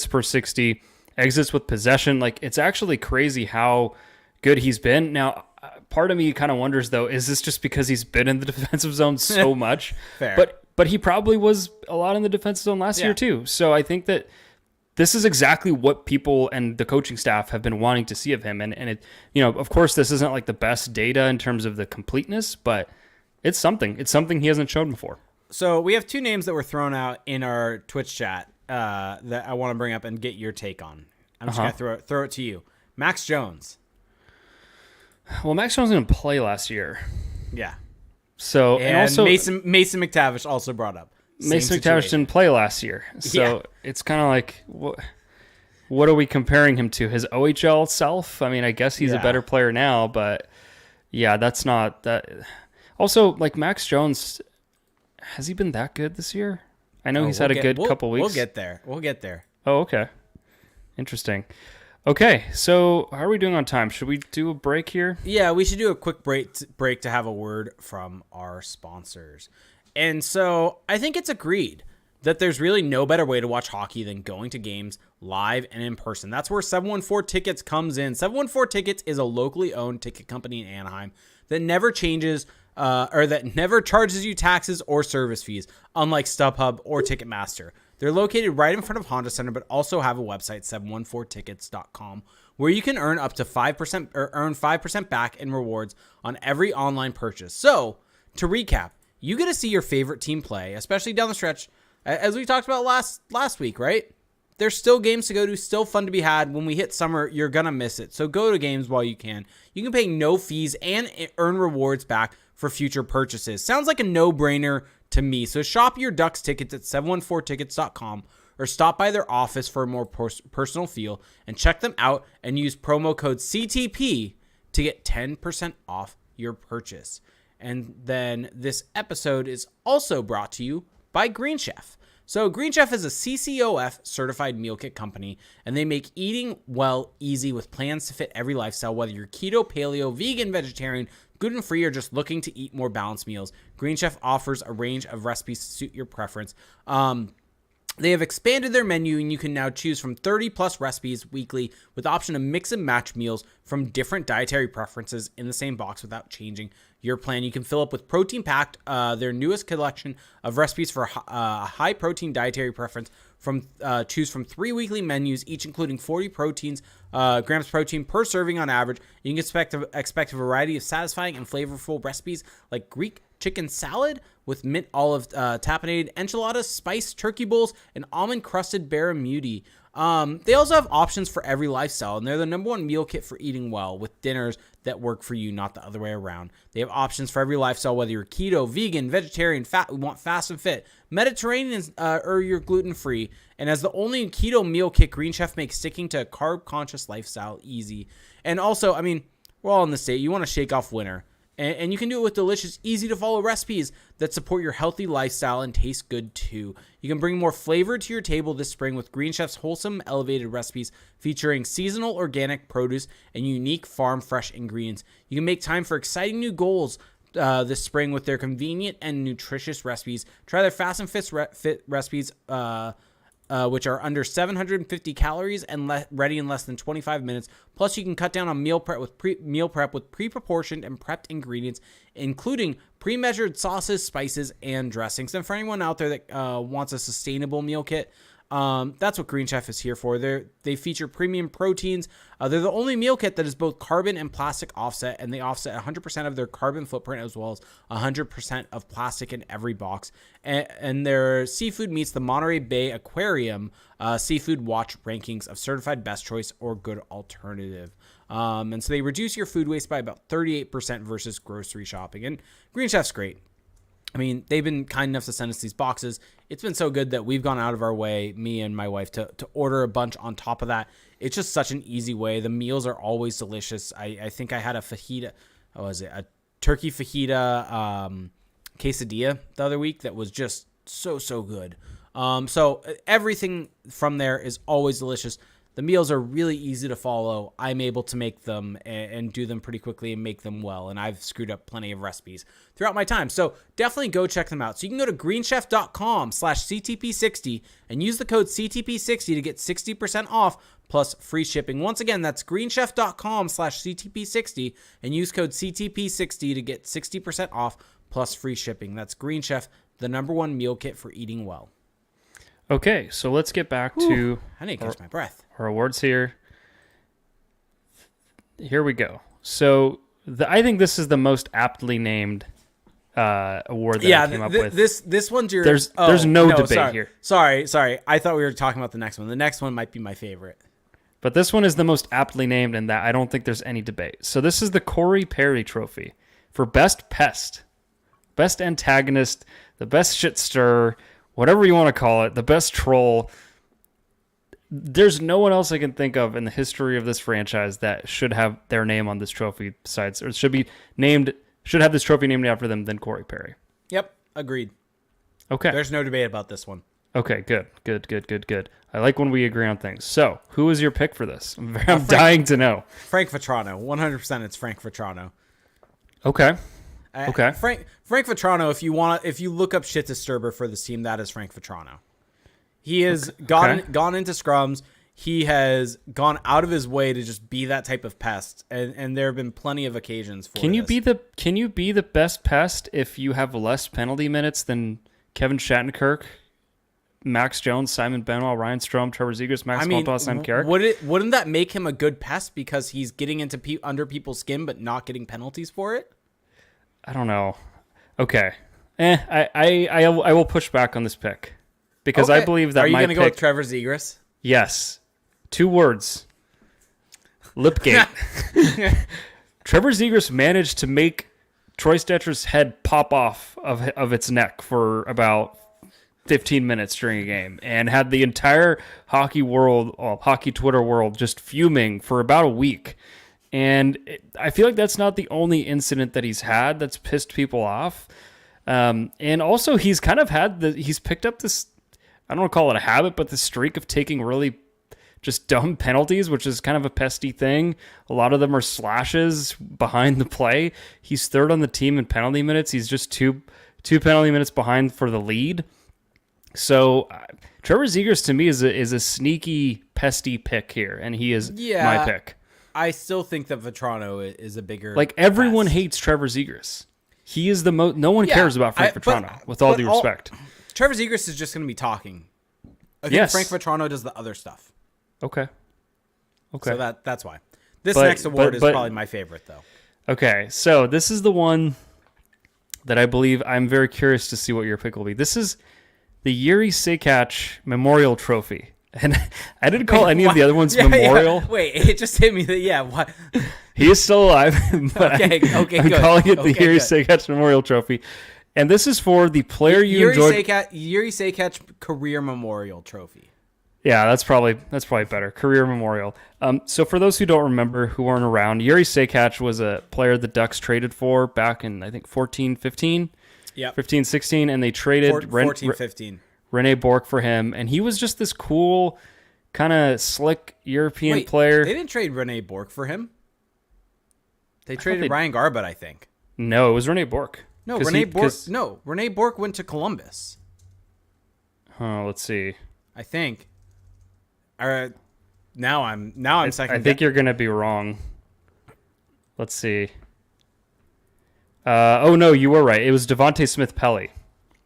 Speaker 1: per 60, exits with possession. Like, it's actually crazy how good he's been. Now, part of me kind of wonders, though, is this just because he's been in the defensive zone so much?
Speaker 2: Fair.
Speaker 1: But he probably was a lot in the defensive zone last year, too. So I think that this is exactly what people and the coaching staff have been wanting to see of him. And it, of course, this isn't like the best data in terms of the completeness, but it's something. It's something he hasn't shown before.
Speaker 2: So we have two names that were thrown out in our Twitch chat that I want to bring up and get your take on. I'm just going to throw it to you. Max Jones.
Speaker 1: Well, Max Jones didn't play last year.
Speaker 2: Yeah.
Speaker 1: So,
Speaker 2: And
Speaker 1: also
Speaker 2: Mason McTavish also brought up.
Speaker 1: Mason McTavish didn't play last year. So it's kind of like, what are we comparing him to? His OHL self? I mean, I guess he's a better player now, but yeah, that's not that. Also, like Max Jones, has he been that good this year? I know he's had a good couple weeks.
Speaker 2: We'll get there.
Speaker 1: Oh, okay. Interesting. Okay, so how are we doing on time? Should we do a break here?
Speaker 2: Yeah, we should do a quick break to have a word from our sponsors. And so I think it's agreed that there's really no better way to watch hockey than going to games live and in person. That's where 714 Tickets comes in. 714 Tickets is a locally owned ticket company in Anaheim that never changes or that never charges you taxes or service fees, unlike StubHub or Ticketmaster. They're located right in front of Honda Center, but also have a website, 714tickets.com, where you can earn up to 5% or earn 5% back in rewards on every online purchase. So, to recap, you get to see your favorite team play, especially down the stretch, as we talked about last week, right? There's still games to go to, still fun to be had. When we hit summer, you're going to miss it. So go to games while you can. You can pay no fees and earn rewards back for future purchases. Sounds like a no-brainer to me. So shop your Ducks tickets at 714tickets.com or stop by their office for a more personal feel and check them out and use promo code CTP to get 10% off your purchase. And then this episode is also brought to you by Green Chef. So Green Chef is a CCOF certified meal kit company, and they make eating well easy with plans to fit every lifestyle, whether you're keto, paleo, vegan, vegetarian, gluten-free, or just looking to eat more balanced meals. Green Chef offers a range of recipes to suit your preference. They have expanded their menu, and you can now choose from 30 plus recipes weekly with the option to mix and match meals from different dietary preferences in the same box without changing your plan. You can fill up with Protein Packed, their newest collection of recipes for high protein dietary preference. Choose from 3 weekly menus, each including 40 grams protein per serving on average. You can expect a variety of satisfying and flavorful recipes like Greek chicken salad with mint olive tapenade enchiladas, spiced turkey bowls, and almond crusted barramundi. They also have options for every lifestyle, and they're the number one meal kit for eating well with dinners that work for you, not the other way around. They have options for every lifestyle, whether you're keto, vegan, vegetarian, want fast and fit, Mediterranean, or you're gluten-free. And as the only keto meal kit, Green Chef makes sticking to a carb-conscious lifestyle easy. And also, I mean, we're all in the state. You want to shake off winter. And you can do it with delicious, easy-to-follow recipes that support your healthy lifestyle and taste good, too. You can bring more flavor to your table this spring with Green Chef's wholesome, elevated recipes featuring seasonal organic produce and unique farm-fresh ingredients. You can make time for exciting new goals this spring with their convenient and nutritious recipes. Try their Fast and Fit recipes, which are under 750 calories and ready in less than 25 minutes. Plus, you can cut down on meal prep with pre-proportioned and prepped ingredients, including pre-measured sauces, spices, and dressings. And for anyone out there that wants a sustainable meal kit, that's what Green Chef is here for. They feature premium proteins. They're the only meal kit that is both carbon and plastic offset, and they offset 100% of their carbon footprint as well as 100% of plastic in every box. And their seafood meets the Monterey Bay Aquarium Seafood Watch rankings of certified best choice or good alternative. And so they reduce your food waste by about 38% versus grocery shopping. And Green Chef's great. I mean, they've been kind enough to send us these boxes. It's been so good that we've gone out of our way, me and my wife, to order a bunch on top of that. It's just such an easy way. The meals are always delicious. I think I had a fajita, a turkey fajita quesadilla the other week that was just so good. So everything from there is always delicious. The meals are really easy to follow. I'm able to make them and do them pretty quickly and make them well. And I've screwed up plenty of recipes throughout my time. So definitely go check them out. So you can go to greenchef.com/CTP60 and use the code CTP60 to get 60% off plus free shipping. Once again, that's greenchef.com/CTP60 and use code CTP60 to get 60% off plus free shipping. That's Green Chef, the number one meal kit for eating well.
Speaker 1: Okay, so let's get back to
Speaker 2: I need to catch my breath.
Speaker 1: Our awards here. Here we go. So I think this is the most aptly named award that I came up with.
Speaker 2: This one's your.
Speaker 1: There's no debate here.
Speaker 2: Sorry. I thought we were talking about the next one. The next one might be my favorite.
Speaker 1: But this one is the most aptly named, and that I don't think there's any debate. So this is the Corey Perry Trophy for Best Pest, Best Antagonist, the Best Shit Stirrer, whatever you want to call it, the Best Troll. There's no one else I can think of in the history of this franchise that should have their name on this trophy besides, or should have this trophy named after them than Corey Perry.
Speaker 2: Yep, agreed.
Speaker 1: Okay.
Speaker 2: There's no debate about this one.
Speaker 1: Okay, good. I like when we agree on things. So, who is your pick for this? I'm dying to know.
Speaker 2: Frank Vetrano. 100% it's Frank Vetrano.
Speaker 1: Okay.
Speaker 2: Frank Vetrano, if you look up shit disturber for this team, that is Frank Vetrano. He has gone into scrums. He has gone out of his way to just be that type of pest, and there have been plenty of occasions for
Speaker 1: Can you
Speaker 2: this.
Speaker 1: be the best pest if you have less penalty minutes than Kevin Shattenkirk, Max Jones, Simon Benoit, Ryan Strome, Trevor Zegras, Max Montas, Sam Carrick?
Speaker 2: Wouldn't that make him a good pest because he's getting into under people's skin but not getting penalties for it?
Speaker 1: I don't know. Okay. I will push back on this pick. Because I believe that
Speaker 2: Are you
Speaker 1: going
Speaker 2: to go with Trevor Zegras?
Speaker 1: Yes. 2 words. Lipgate. Trevor Zegras managed to make Troy Stetcher's head pop off of its neck for about 15 minutes during a game and had the entire hockey Twitter world just fuming for about a week. And I feel like that's not the only incident that he's had that's pissed people off. And also he's kind of he's picked up this, I don't want to call it a habit, but the streak of taking really just dumb penalties, which is kind of a pesty thing. A lot of them are slashes behind the play. He's third on the team in penalty minutes. He's just two penalty minutes behind for the lead. So Trevor Zegras to me is a sneaky, pesty pick here, and he is my pick.
Speaker 2: I still think that Vetrano is a bigger.
Speaker 1: Like everyone
Speaker 2: pest.
Speaker 1: hates Trevor Zegras. He is the most. No one cares about Frank Vetrano. With all due respect,
Speaker 2: Trevor Zegras is just going to be talking. I think Frank Vetrano does the other stuff.
Speaker 1: Okay.
Speaker 2: So that's why. This next award is probably my favorite, though.
Speaker 1: Okay, so this is the one that I believe I'm very curious to see what your pick will be. This is the Yuri Sekach Memorial Trophy. And I didn't call any of the other ones memorial.
Speaker 2: Yeah. Wait, it just hit me that, what?
Speaker 1: He is still alive, but I'm
Speaker 2: good.
Speaker 1: calling it the Yuri Sekach Memorial Trophy. And this is for the player you enjoyed.
Speaker 2: Yuri Sekach Career Memorial Trophy.
Speaker 1: Yeah, that's probably better. Career Memorial. So for those who don't remember, who weren't around, Yuri Sekach was a player the Ducks traded for back in, I think, 14-15?
Speaker 2: Yeah.
Speaker 1: 15-16, and they traded
Speaker 2: 14-15.
Speaker 1: Rene Bourque for him, and he was just this cool, kind of slick European player.
Speaker 2: They didn't trade Rene Bourque for him. They traded Ryan Garbutt, I think.
Speaker 1: No, it was Rene Bourque.
Speaker 2: No, Rene Bourque went to Columbus.
Speaker 1: Let's see.
Speaker 2: I think. Now I'm second.
Speaker 1: I think you're gonna be wrong. Let's see. Oh no, you were right. It was Devontae Smith-Pelly.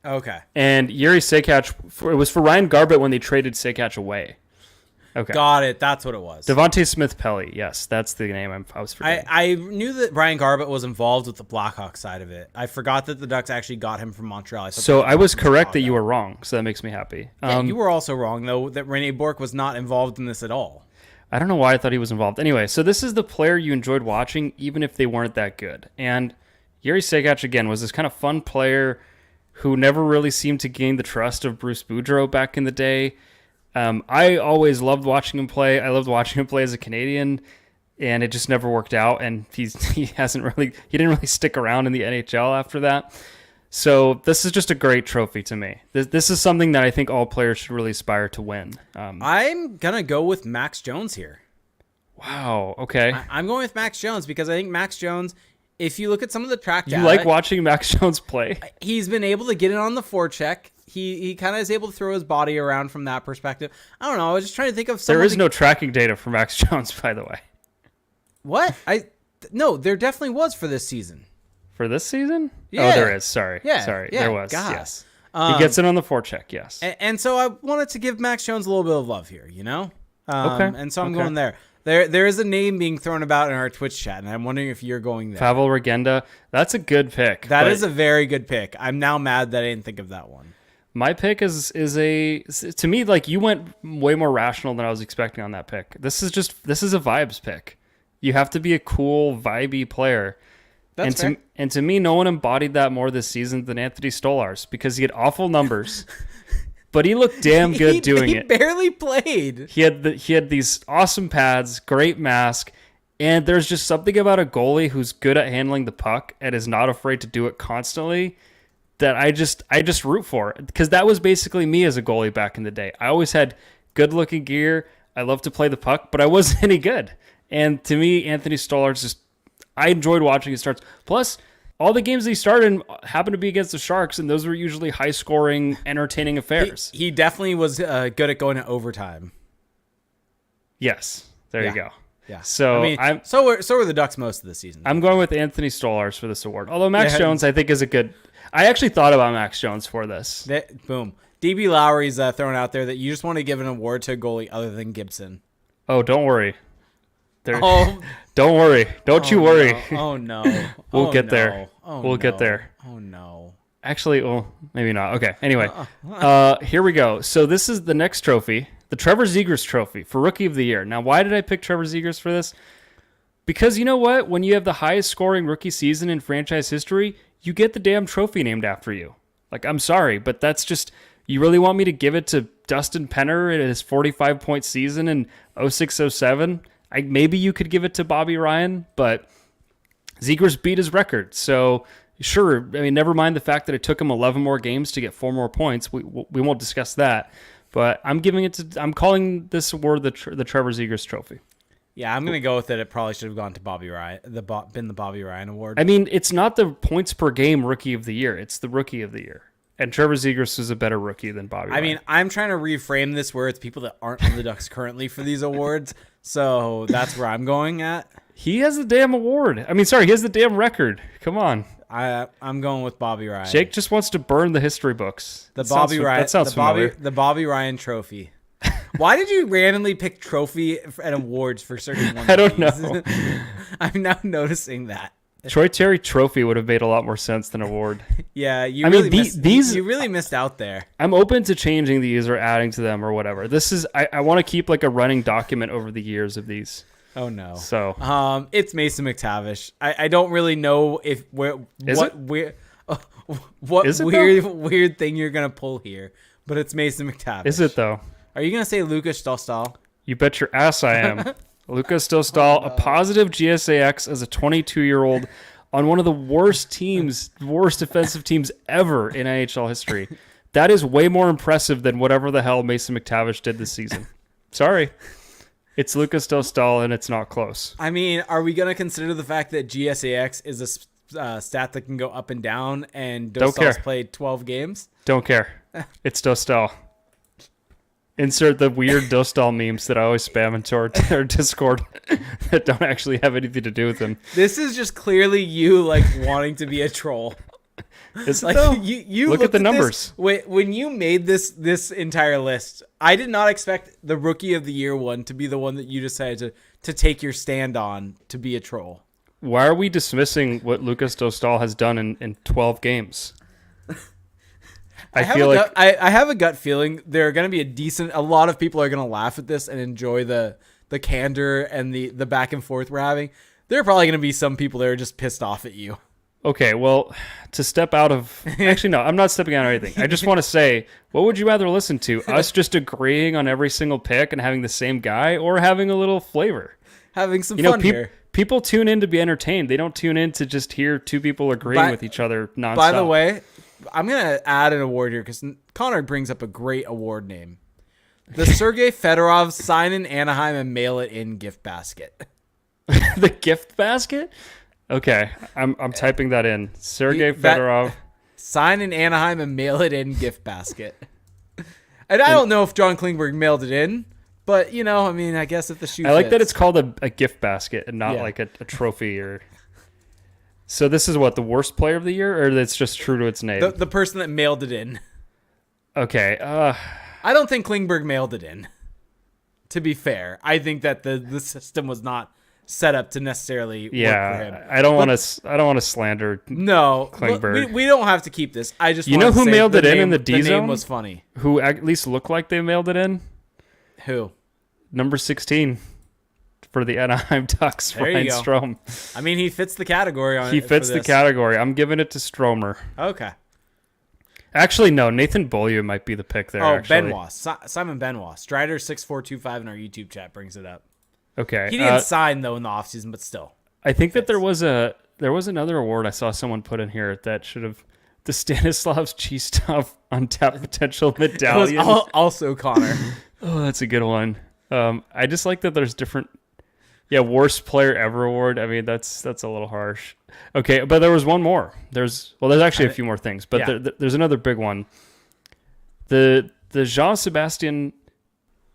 Speaker 2: Okay.
Speaker 1: And Yuri Sekach, it was for Ryan Garbutt when they traded Sekach away. Okay.
Speaker 2: Got it. That's what it was.
Speaker 1: Devontae Smith-Pelly. Yes, that's the name I was forgetting.
Speaker 2: I knew that Ryan Garbutt was involved with the Blackhawks side of it. I forgot that the Ducks actually got him from Montreal.
Speaker 1: So I was correct that you were wrong, so that makes me happy.
Speaker 2: Yeah, you were also wrong, though, that Rene Bourque was not involved in this at all.
Speaker 1: I don't know why I thought he was involved. Anyway, so this is the player you enjoyed watching, even if they weren't that good. And Yuri Sekach, again, was this kind of fun player who never really seemed to gain the trust of Bruce Boudreau back in the day. I always loved watching him play. I loved watching him play as a Canadian, and it just never worked out. And he didn't really stick around in the NHL after that. So this is just a great trophy to me. This is something that I think all players should really aspire to win.
Speaker 2: I'm gonna go with Max Jones here.
Speaker 1: Wow. Okay.
Speaker 2: I'm going with Max Jones because I think Max Jones, if you look at some of the track data,
Speaker 1: you like watching Max Jones play.
Speaker 2: He's been able to get it on the forecheck. He kind of is able to throw his body around from that perspective. I don't know. I was just trying to think of
Speaker 1: There is no tracking data for Max Jones, by the way.
Speaker 2: What? No, there definitely was for this season.
Speaker 1: For this season?
Speaker 2: Yeah.
Speaker 1: Oh, there is. Sorry.
Speaker 2: Yeah.
Speaker 1: Sorry.
Speaker 2: Yeah.
Speaker 1: There was.
Speaker 2: God.
Speaker 1: Yes. He gets it on the forecheck. Yes.
Speaker 2: And so I wanted to give Max Jones a little bit of love here, you know?
Speaker 1: Okay.
Speaker 2: And so I'm going there. There is a name being thrown about in our Twitch chat, and I'm wondering if you're going there.
Speaker 1: Pavel Regenda. That's a good pick.
Speaker 2: That is a very good pick. I'm now mad that I didn't think of that one.
Speaker 1: My pick is to me, like, you went way more rational than I was expecting on that pick. This is a vibes pick. You have to be a cool, vibey player.
Speaker 2: That's fair.
Speaker 1: And to me, no one embodied that more this season than Anthony Stolarz, because he had awful numbers, but he looked damn good doing it.
Speaker 2: He barely played.
Speaker 1: He had these awesome pads, great mask, and there's just something about a goalie who's good at handling the puck and is not afraid to do it constantly that I just root for, because that was basically me as a goalie back in the day. I always had good looking gear. I loved to play the puck, but I wasn't any good. And to me, Anthony Stolarz I enjoyed watching his starts. Plus, all the games that he started in happened to be against the Sharks, and those were usually high-scoring, entertaining affairs.
Speaker 2: He definitely was good at going to overtime.
Speaker 1: Yes, there you go.
Speaker 2: Yeah.
Speaker 1: So
Speaker 2: so were the Ducks most of the season.
Speaker 1: I'm going with Anthony Stolarz for this award. Although Max Jones, I think, is a good. I actually thought about Max Jones for this.
Speaker 2: Boom. DB Lowry's thrown out there that you just want to give an award to a goalie other than Gibson.
Speaker 1: Oh, don't worry. Don't worry. Don't you worry.
Speaker 2: No. Oh no.
Speaker 1: We'll get there.
Speaker 2: We'll
Speaker 1: get there.
Speaker 2: Oh no.
Speaker 1: Actually, maybe not. Okay. Anyway, here we go. So this is the next trophy, the Trevor Zegras Trophy for Rookie of the Year. Now, why did I pick Trevor Zegras for this? Because you know what? When you have the highest scoring rookie season in franchise history, you get the damn trophy named after you. Like, I'm sorry, but that's just, you really want me to give it to Dustin Penner in his 45-point season in 06-07? Maybe you could give it to Bobby Ryan, but Zegras beat his record. So, sure, I mean, never mind the fact that it took him 11 more games to get 4 more points. We won't discuss that. But I'm calling this award the Trevor Zegras Trophy.
Speaker 2: Yeah, I'm going to go with it. It probably should have gone to Bobby Ryan, been the Bobby Ryan Award.
Speaker 1: I mean, it's not the points per game Rookie of the Year. It's the Rookie of the Year. And Trevor Zegras is a better rookie than Bobby Ryan.
Speaker 2: I mean, I'm trying to reframe this where it's people that aren't on the Ducks currently for these awards. So that's where I'm going at.
Speaker 1: He has the damn award. I mean, sorry, he has the damn record. Come on.
Speaker 2: I'm going with Bobby Ryan.
Speaker 1: Jake just wants to burn the history books.
Speaker 2: That sounds
Speaker 1: familiar.
Speaker 2: The Bobby Ryan trophy. Why did you randomly pick trophy and awards for certain ones?
Speaker 1: I don't know.
Speaker 2: I'm now noticing that.
Speaker 1: Troy Terry Trophy would have made a lot more sense than award.
Speaker 2: Yeah, you really missed out there.
Speaker 1: I'm open to changing these or adding to them or whatever. This is I want to keep like a running document over the years of these.
Speaker 2: Oh no.
Speaker 1: So
Speaker 2: it's Mason McTavish. I don't really know if what weird thing you're gonna pull here, but it's Mason McTavish.
Speaker 1: Is it though?
Speaker 2: Are you gonna say Lucas Dostal?
Speaker 1: You bet your ass I am. Lucas Dostal, a positive GSAX as a 22-year-old on one of the worst defensive teams ever in NHL history. That is way more impressive than whatever the hell Mason McTavish did this season. Sorry. It's Lucas Dostal, and it's not close.
Speaker 2: I mean, are we going to consider the fact that GSAX is a stat that can go up and down, and Dostal's played 12 games?
Speaker 1: Don't care. It's Dostal. Insert the weird Dostal memes that I always spam into our Discord that don't actually have anything to do with him.
Speaker 2: This is just clearly you like wanting to be a troll.
Speaker 1: It's like you look at the numbers.
Speaker 2: When you made this entire list, I did not expect the Rookie of the Year one to be the one that you decided to take your stand on to be a troll.
Speaker 1: Why are we dismissing what Lucas Dostal has done in 12 games? I
Speaker 2: have a gut feeling there are going to be a lot of people are going to laugh at this and enjoy the candor and the back and forth we're having. There are probably going to be some people that are just pissed off at you.
Speaker 1: Okay, well, to step out of... Actually, no, I'm not stepping out of anything. I just want to say, what would you rather listen to? Us just agreeing on every single pick and having the same guy, or having a little flavor?
Speaker 2: Having some fun here.
Speaker 1: People tune in to be entertained. They don't tune in to just hear two people agreeing with each other nonstop.
Speaker 2: By the way, I'm going to add an award here because Connor brings up a great award name. The Sergei Fedorov Sign in Anaheim and Mail It In gift basket.
Speaker 1: The gift basket? Okay, I'm typing that in. Sergei Fedorov.
Speaker 2: Sign in Anaheim and Mail It In gift basket. And I don't know if John Klingberg mailed it in, but, I mean, I guess if the shoe
Speaker 1: I like
Speaker 2: fits.
Speaker 1: that it's called a gift basket and not like a trophy or... So this is what, the worst player of the year, or that's just true to its name?
Speaker 2: The person that mailed it in.
Speaker 1: Okay.
Speaker 2: I don't think Klingberg mailed it in, to be fair. I think that the system was not set up to necessarily work for him.
Speaker 1: I don't want to slander Klingberg.
Speaker 2: We don't have to keep this. I just
Speaker 1: who mailed it in the D zone?
Speaker 2: The name was funny.
Speaker 1: Who at least looked like they mailed it in?
Speaker 2: Who?
Speaker 1: Number 16 for the Anaheim Ducks, Ryan Strome.
Speaker 2: I mean, he fits the category.
Speaker 1: He fits the category. I'm giving it to Stromer.
Speaker 2: Okay.
Speaker 1: Actually, no. Nathan Beaulieu might be the pick there.
Speaker 2: Benoit. Simon Benoit. Strider 6425 in our YouTube chat brings it up.
Speaker 1: Okay.
Speaker 2: He didn't sign though in the offseason, but still.
Speaker 1: I think that there was another award I saw someone put in here that should have the Stanislav's Cheese-Stuff Untapped Potential Medallion.
Speaker 2: It was also Connor.
Speaker 1: Oh, that's a good one. I just like that there's different. Yeah, worst player ever award. I mean, that's a little harsh. Okay, but there was one more. There's actually a few more things, but there's another big one. The Jean-Sébastien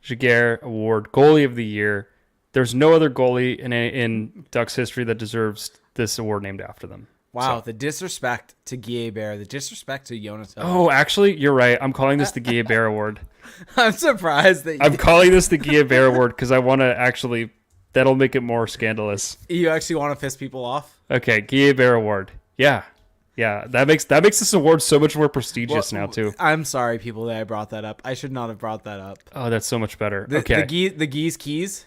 Speaker 1: Giguère Award, Goalie of the Year. There's no other goalie in Ducks history that deserves this award named after them.
Speaker 2: Wow, the disrespect to Guy Hebert, the disrespect to Jonas.
Speaker 1: Oh, actually, you're right. I'm calling this the Guy Hebert Award.
Speaker 2: I'm surprised that
Speaker 1: I'm calling this the Guy Hebert Award because I want to actually... That'll make it more scandalous.
Speaker 2: You actually want to piss people off?
Speaker 1: Okay, Guy Hebert Award. Yeah. That makes this award so much more prestigious now too.
Speaker 2: I'm sorry, people, that I brought that up. I should not have brought that up.
Speaker 1: Oh, that's so much better.
Speaker 2: Okay, the Guy's keys.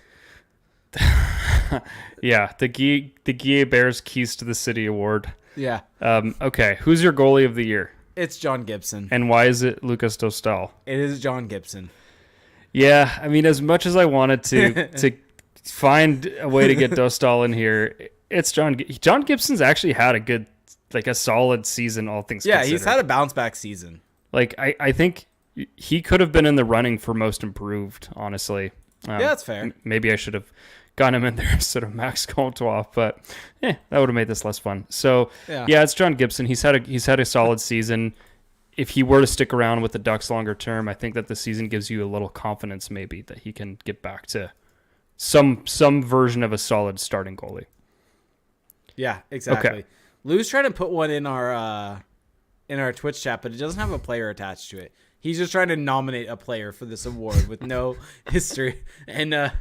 Speaker 1: Yeah, the Guy Hebert's Keys to the City Award.
Speaker 2: Yeah.
Speaker 1: Okay, who's your goalie of the year?
Speaker 2: It's John Gibson.
Speaker 1: And why is it Lucas Dostal?
Speaker 2: It is John Gibson.
Speaker 1: Yeah, I mean, as much as I wanted to find a way to get Dostal in here, it's John Gibson's actually had a good, like a solid season, all things considered.
Speaker 2: He's had a bounce back season.
Speaker 1: Like I think he could have been in the running for most improved, honestly.
Speaker 2: That's fair.
Speaker 1: Maybe I should have gotten him in there instead of Max Comtois, but that would have made this less fun. So yeah, it's John Gibson. He's had a solid season. if he were to stick around with the Ducks longer term, I think that the season gives you a little confidence maybe that he can get back to some version of a solid starting goalie.
Speaker 2: Yeah, exactly.
Speaker 1: Okay.
Speaker 2: Lou's trying to put one in our Twitch chat, but it doesn't have a player attached to it. He's just trying to nominate a player for this award with no history. And I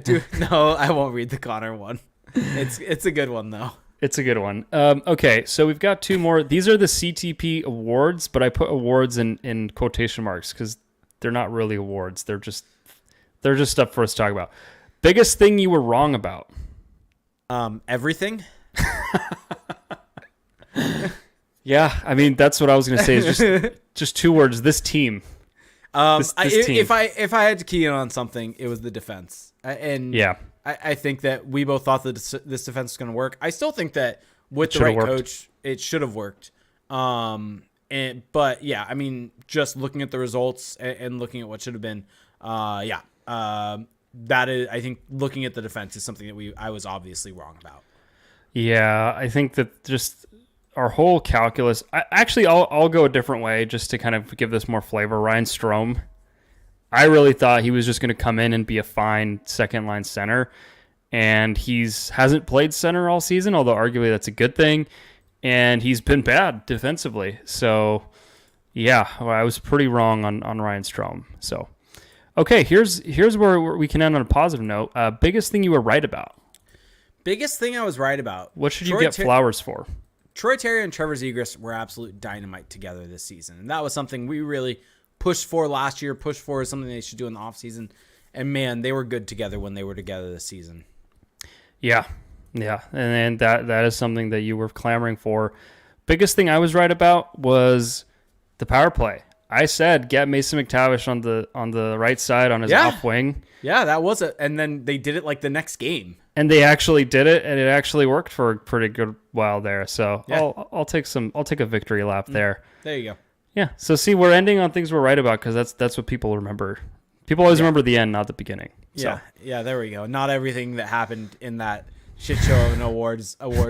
Speaker 2: won't read the Connor one. It's a good one though.
Speaker 1: It's a good one. Okay, so we've got two more. These are the CTP awards, but I put awards in quotation marks because they're not really awards. They're just stuff for us to talk about. Biggest thing you were wrong about?
Speaker 2: Everything.
Speaker 1: Yeah, I mean that's what I was gonna say. Is just two words. This team. This team.
Speaker 2: If I had to key in on something, it was the defense. And
Speaker 1: yeah,
Speaker 2: I think that we both thought that this defense was going to work. I still think that with the right coach, it should have worked. But yeah, I mean, just looking at the results and looking at what should have been, that is, I think looking at the defense is something that I was obviously wrong about.
Speaker 1: Yeah, I think that just our whole calculus. I'll go a different way just to kind of give this more flavor. Ryan Strome. I really thought he was just going to come in and be a fine second line center, and hasn't played center all season, although arguably that's a good thing, and he's been bad defensively. So, yeah, I was pretty wrong on Ryan Strome. So, okay, here's where we can end on a positive note. Biggest thing you were right about?
Speaker 2: Biggest thing I was right about.
Speaker 1: What should you get flowers for?
Speaker 2: Troy Terry and Trevor Zegras were absolute dynamite together this season, and that was something we really pushed for last year, pushed for is something they should do in the offseason. And man, they were good together when they were together this season. Yeah. And that is something that you were clamoring for. Biggest thing I was right about was the power play. I said get Mason McTavish on the right side on his off wing. Yeah, that was it. And then they did it like the next game.
Speaker 1: And they actually did it, and it actually worked for a pretty good while there. So yeah. I'll take a victory lap there.
Speaker 2: There you go.
Speaker 1: Yeah, so see, we're ending on things we're right about because that's what people remember. People always remember the end, not the beginning. So.
Speaker 2: Yeah, there we go. Not everything that happened in that shit show of an award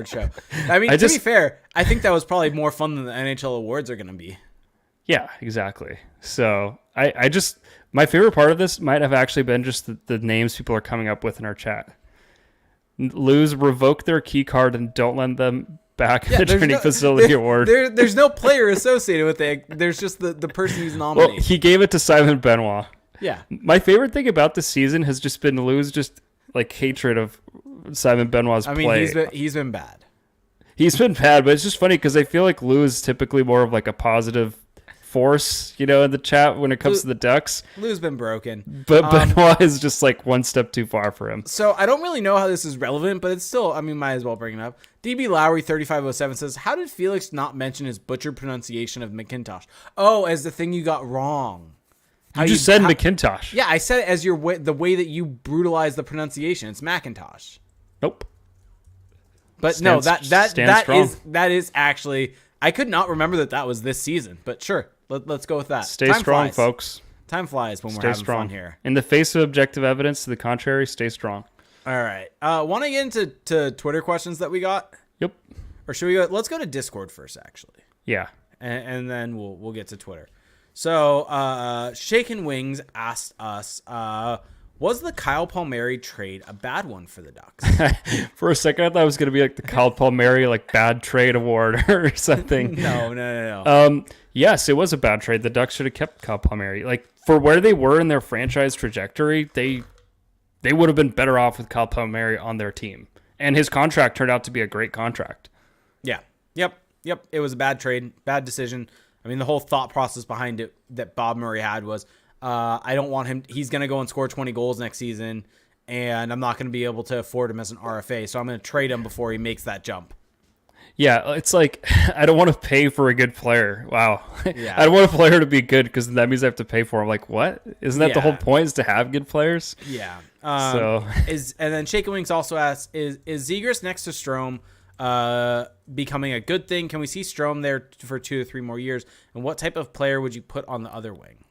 Speaker 2: show. I mean, to be fair, I think that was probably more fun than the NHL awards are going to be.
Speaker 1: Yeah, exactly. So I just, my favorite part of this might have actually been just the names people are coming up with in our chat. Lose, revoke their key card and don't lend them back the training facility award.
Speaker 2: There's no player associated with it. There's just the person who's nominated.
Speaker 1: Well, he gave it to Simon Benoit.
Speaker 2: Yeah.
Speaker 1: My favorite thing about this season has just been Lou's just like hatred of Simon Benoit's play.
Speaker 2: He's been bad.
Speaker 1: He's been bad, but it's just funny because I feel like Lou is typically more of like a positive force, in the chat when it comes to the Ducks.
Speaker 2: Lou's been broken.
Speaker 1: But Benoit is just like one step too far for him.
Speaker 2: So I don't really know how this is relevant, but it's still, might as well bring it up. DB Lowry 3507 says, how did Felix not mention his butchered pronunciation of McIntosh? Oh, as the thing you got wrong.
Speaker 1: You just said McIntosh.
Speaker 2: Yeah, I said it as the way that you brutalized the pronunciation. It's Macintosh.
Speaker 1: Nope.
Speaker 2: But that is actually, I could not remember that was this season, but sure. Let's go with that.
Speaker 1: Stay strong, folks.
Speaker 2: Time flies when we're having fun here.
Speaker 1: In the face of objective evidence to the contrary, stay strong.
Speaker 2: All right. Want to get into Twitter questions that we got?
Speaker 1: Yep.
Speaker 2: Or should we go? Let's go to Discord first, actually.
Speaker 1: Yeah.
Speaker 2: And then we'll get to Twitter. So, Shaken Wings asked us, was the Kyle Palmieri trade a bad one for the Ducks?
Speaker 1: For a second, I thought it was going to be like the Kyle Palmieri bad trade award or something.
Speaker 2: No.
Speaker 1: Yes, it was a bad trade. The Ducks should have kept Kyle Palmieri. For where they were in their franchise trajectory, they would have been better off with Kyle Palmieri on their team. And his contract turned out to be a great contract.
Speaker 2: Yeah. Yep. It was a bad trade, bad decision. I mean, the whole thought process behind it that Bob Murray had was, I don't want him. He's going to go and score 20 goals next season, and I'm not going to be able to afford him as an RFA. So I'm going to trade him before he makes that jump.
Speaker 1: Yeah, it's like, I don't want to pay for a good player. Wow.
Speaker 2: Yeah.
Speaker 1: I don't want a player to be good because that means I have to pay for him. Like, what? Isn't that the whole point, is to have good players?
Speaker 2: Yeah. And then Shaken Wings also asks, is Zegras next to Strome becoming a good thing? Can we see Strome there for 2 to 3 more years? And what type of player would you put on the other wing?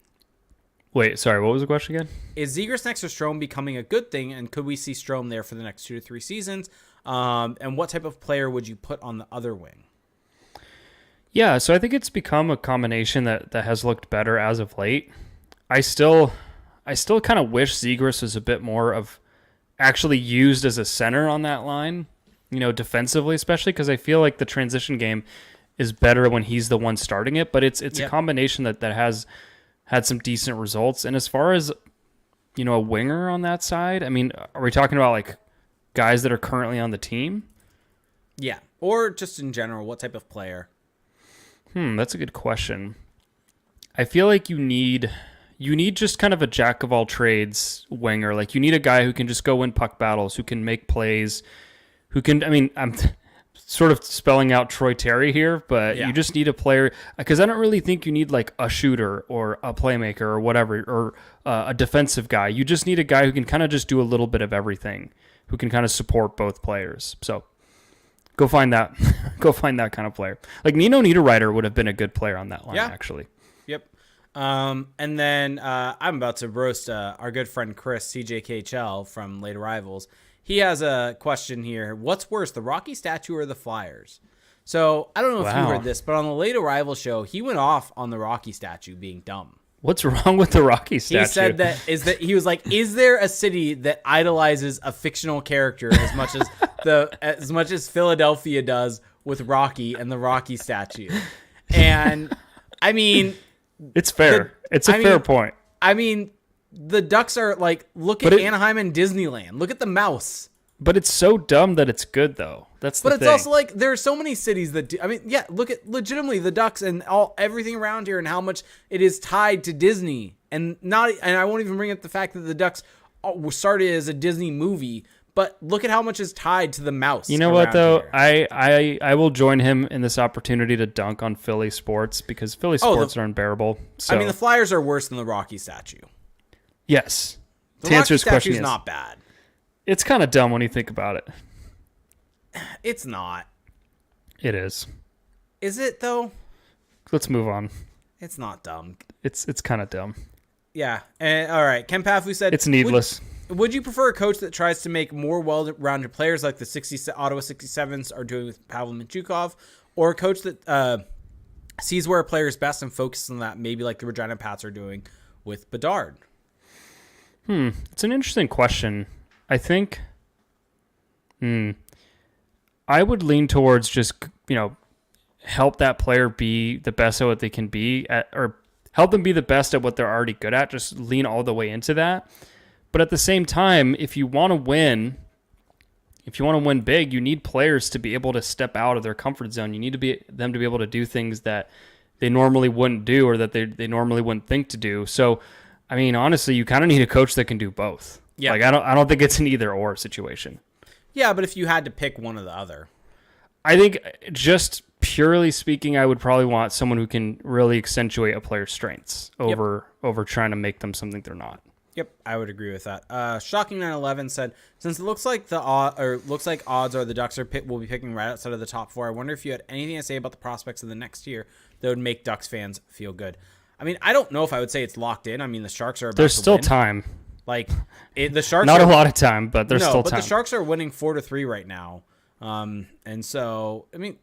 Speaker 1: Wait, sorry, what was the question again?
Speaker 2: Is Zegras next to Strome becoming a good thing, and could we see Strome there for the next 2 to 3 seasons? And what type of player would you put on the other wing?
Speaker 1: Yeah, so I think it's become a combination that has looked better as of late. I still kind of wish Zegras was a bit more of actually used as a center on that line, defensively, especially because I feel like the transition game is better when he's the one starting it, but it's a combination that has had some decent results. And as far as, a winger on that side, I mean, are we talking about like guys that are currently on the team?
Speaker 2: Yeah. Or just in general, what type of player?
Speaker 1: That's a good question. I feel like you need just kind of a jack of all trades winger. Like you need a guy who can just go win puck battles, who can make plays, who can, I mean, I'm sort of spelling out Troy Terry here, but you just need a player, because I don't really think you need like a shooter or a playmaker or whatever, or a defensive guy. You just need a guy who can kind of just do a little bit of everything, who can kind of support both players. So go find that. Go find that kind of player. Like Nino Niederreiter would have been a good player on that line, actually.
Speaker 2: Yep. And then I'm about to roast our good friend Chris, CJKHL from Late Arrivals. He has a question here. What's worse, the Rocky statue or the Flyers? So I don't know if you heard this, but on the Late Arrival show, he went off on the Rocky statue being dumb.
Speaker 1: What's wrong with the Rocky statue?
Speaker 2: He said that he was like, is there a city that idolizes a fictional character as much as Philadelphia does with Rocky and the Rocky statue? And I mean,
Speaker 1: it's fair. It's a fair point.
Speaker 2: I mean, the Ducks are like, look at Anaheim and Disneyland. Look at the mouse.
Speaker 1: But it's so dumb that it's good, though. That's the thing. But it's
Speaker 2: also like there are so many cities that do. I mean, look at legitimately the Ducks and everything around here and how much it is tied to Disney. And I won't even bring up the fact that the Ducks started as a Disney movie. But look at how much is tied to the mouse.
Speaker 1: You know what, though? I will join him in this opportunity to dunk on Philly sports, because Philly sports are unbearable. So.
Speaker 2: I mean, the Flyers are worse than the Rocky statue.
Speaker 1: Yes.
Speaker 2: The Rocky statue is not bad.
Speaker 1: It's kind of dumb when you think about it.
Speaker 2: It's not.
Speaker 1: It is.
Speaker 2: Is it, though?
Speaker 1: Let's move on.
Speaker 2: It's not dumb.
Speaker 1: It's kind of dumb.
Speaker 2: Yeah. All right. Ken Pafu said...
Speaker 1: It's needless.
Speaker 2: Would you prefer a coach that tries to make more well-rounded players like the Ottawa 67s are doing with Pavel Mintyukov, or a coach that sees where a player is best and focuses on that, maybe like the Regina Pats are doing with Bedard?
Speaker 1: It's an interesting question. I think I would lean towards just, help that player be the best at what they can be at, or help them be the best at what they're already good at. Just lean all the way into that. But at the same time, if you want to win big, you need players to be able to step out of their comfort zone. You need them to be able to do things that they normally wouldn't do, or that they normally wouldn't think to do. So, I mean, honestly, you kind of need a coach that can do both. Yeah. Like I don't think it's an either or situation.
Speaker 2: Yeah, but if you had to pick one or the other.
Speaker 1: I think just purely speaking, I would probably want someone who can really accentuate a player's strengths over trying to make them something they're not.
Speaker 2: Yep, I would agree with that. Shocking 911 said, since it looks like odds are the Ducks will be picking right outside of the top four, I wonder if you had anything to say about the prospects of the next year that would make Ducks fans feel good. I mean, I don't know if I would say it's locked in. I mean, the Sharks are about
Speaker 1: There's
Speaker 2: to
Speaker 1: still
Speaker 2: win.
Speaker 1: Time.
Speaker 2: Like the Sharks,
Speaker 1: not a lot of time, but there's still time.
Speaker 2: But the Sharks are winning 4-3 right now, and so I mean,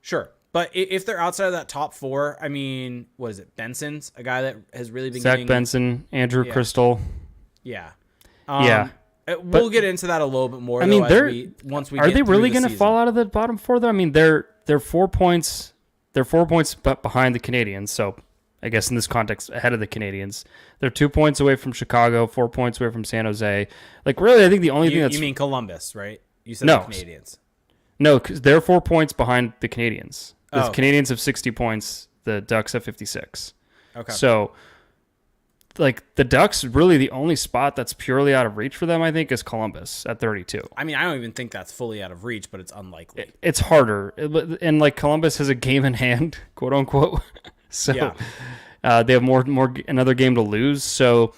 Speaker 2: sure. But if they're outside of that top four, I mean, what is it? Benson's a guy that has really been
Speaker 1: Zach Benson, Andrew Crystal.
Speaker 2: Yeah.
Speaker 1: We'll
Speaker 2: get into that a little bit more.
Speaker 1: I mean,
Speaker 2: once we
Speaker 1: are
Speaker 2: get
Speaker 1: they really
Speaker 2: going
Speaker 1: to fall out of the bottom four though? I mean, they're 4 points. They're 4 points behind the Canadiens. So I guess in this context, ahead of the Canadiens. They're 2 points away from Chicago, 4 points away from San Jose. Like, really, I think the only thing that's...
Speaker 2: You mean Columbus, right? You said the Canadiens.
Speaker 1: No, because they're 4 points behind the Canadiens. The Canadiens have 60 points. The Ducks have 56. Okay. So, like, the Ducks, really the only spot that's purely out of reach for them, I think, is Columbus at 32.
Speaker 2: I mean, I don't even think that's fully out of reach, but it's unlikely.
Speaker 1: It's harder. And, like, Columbus has a game in hand, quote unquote. So they have another game to lose. So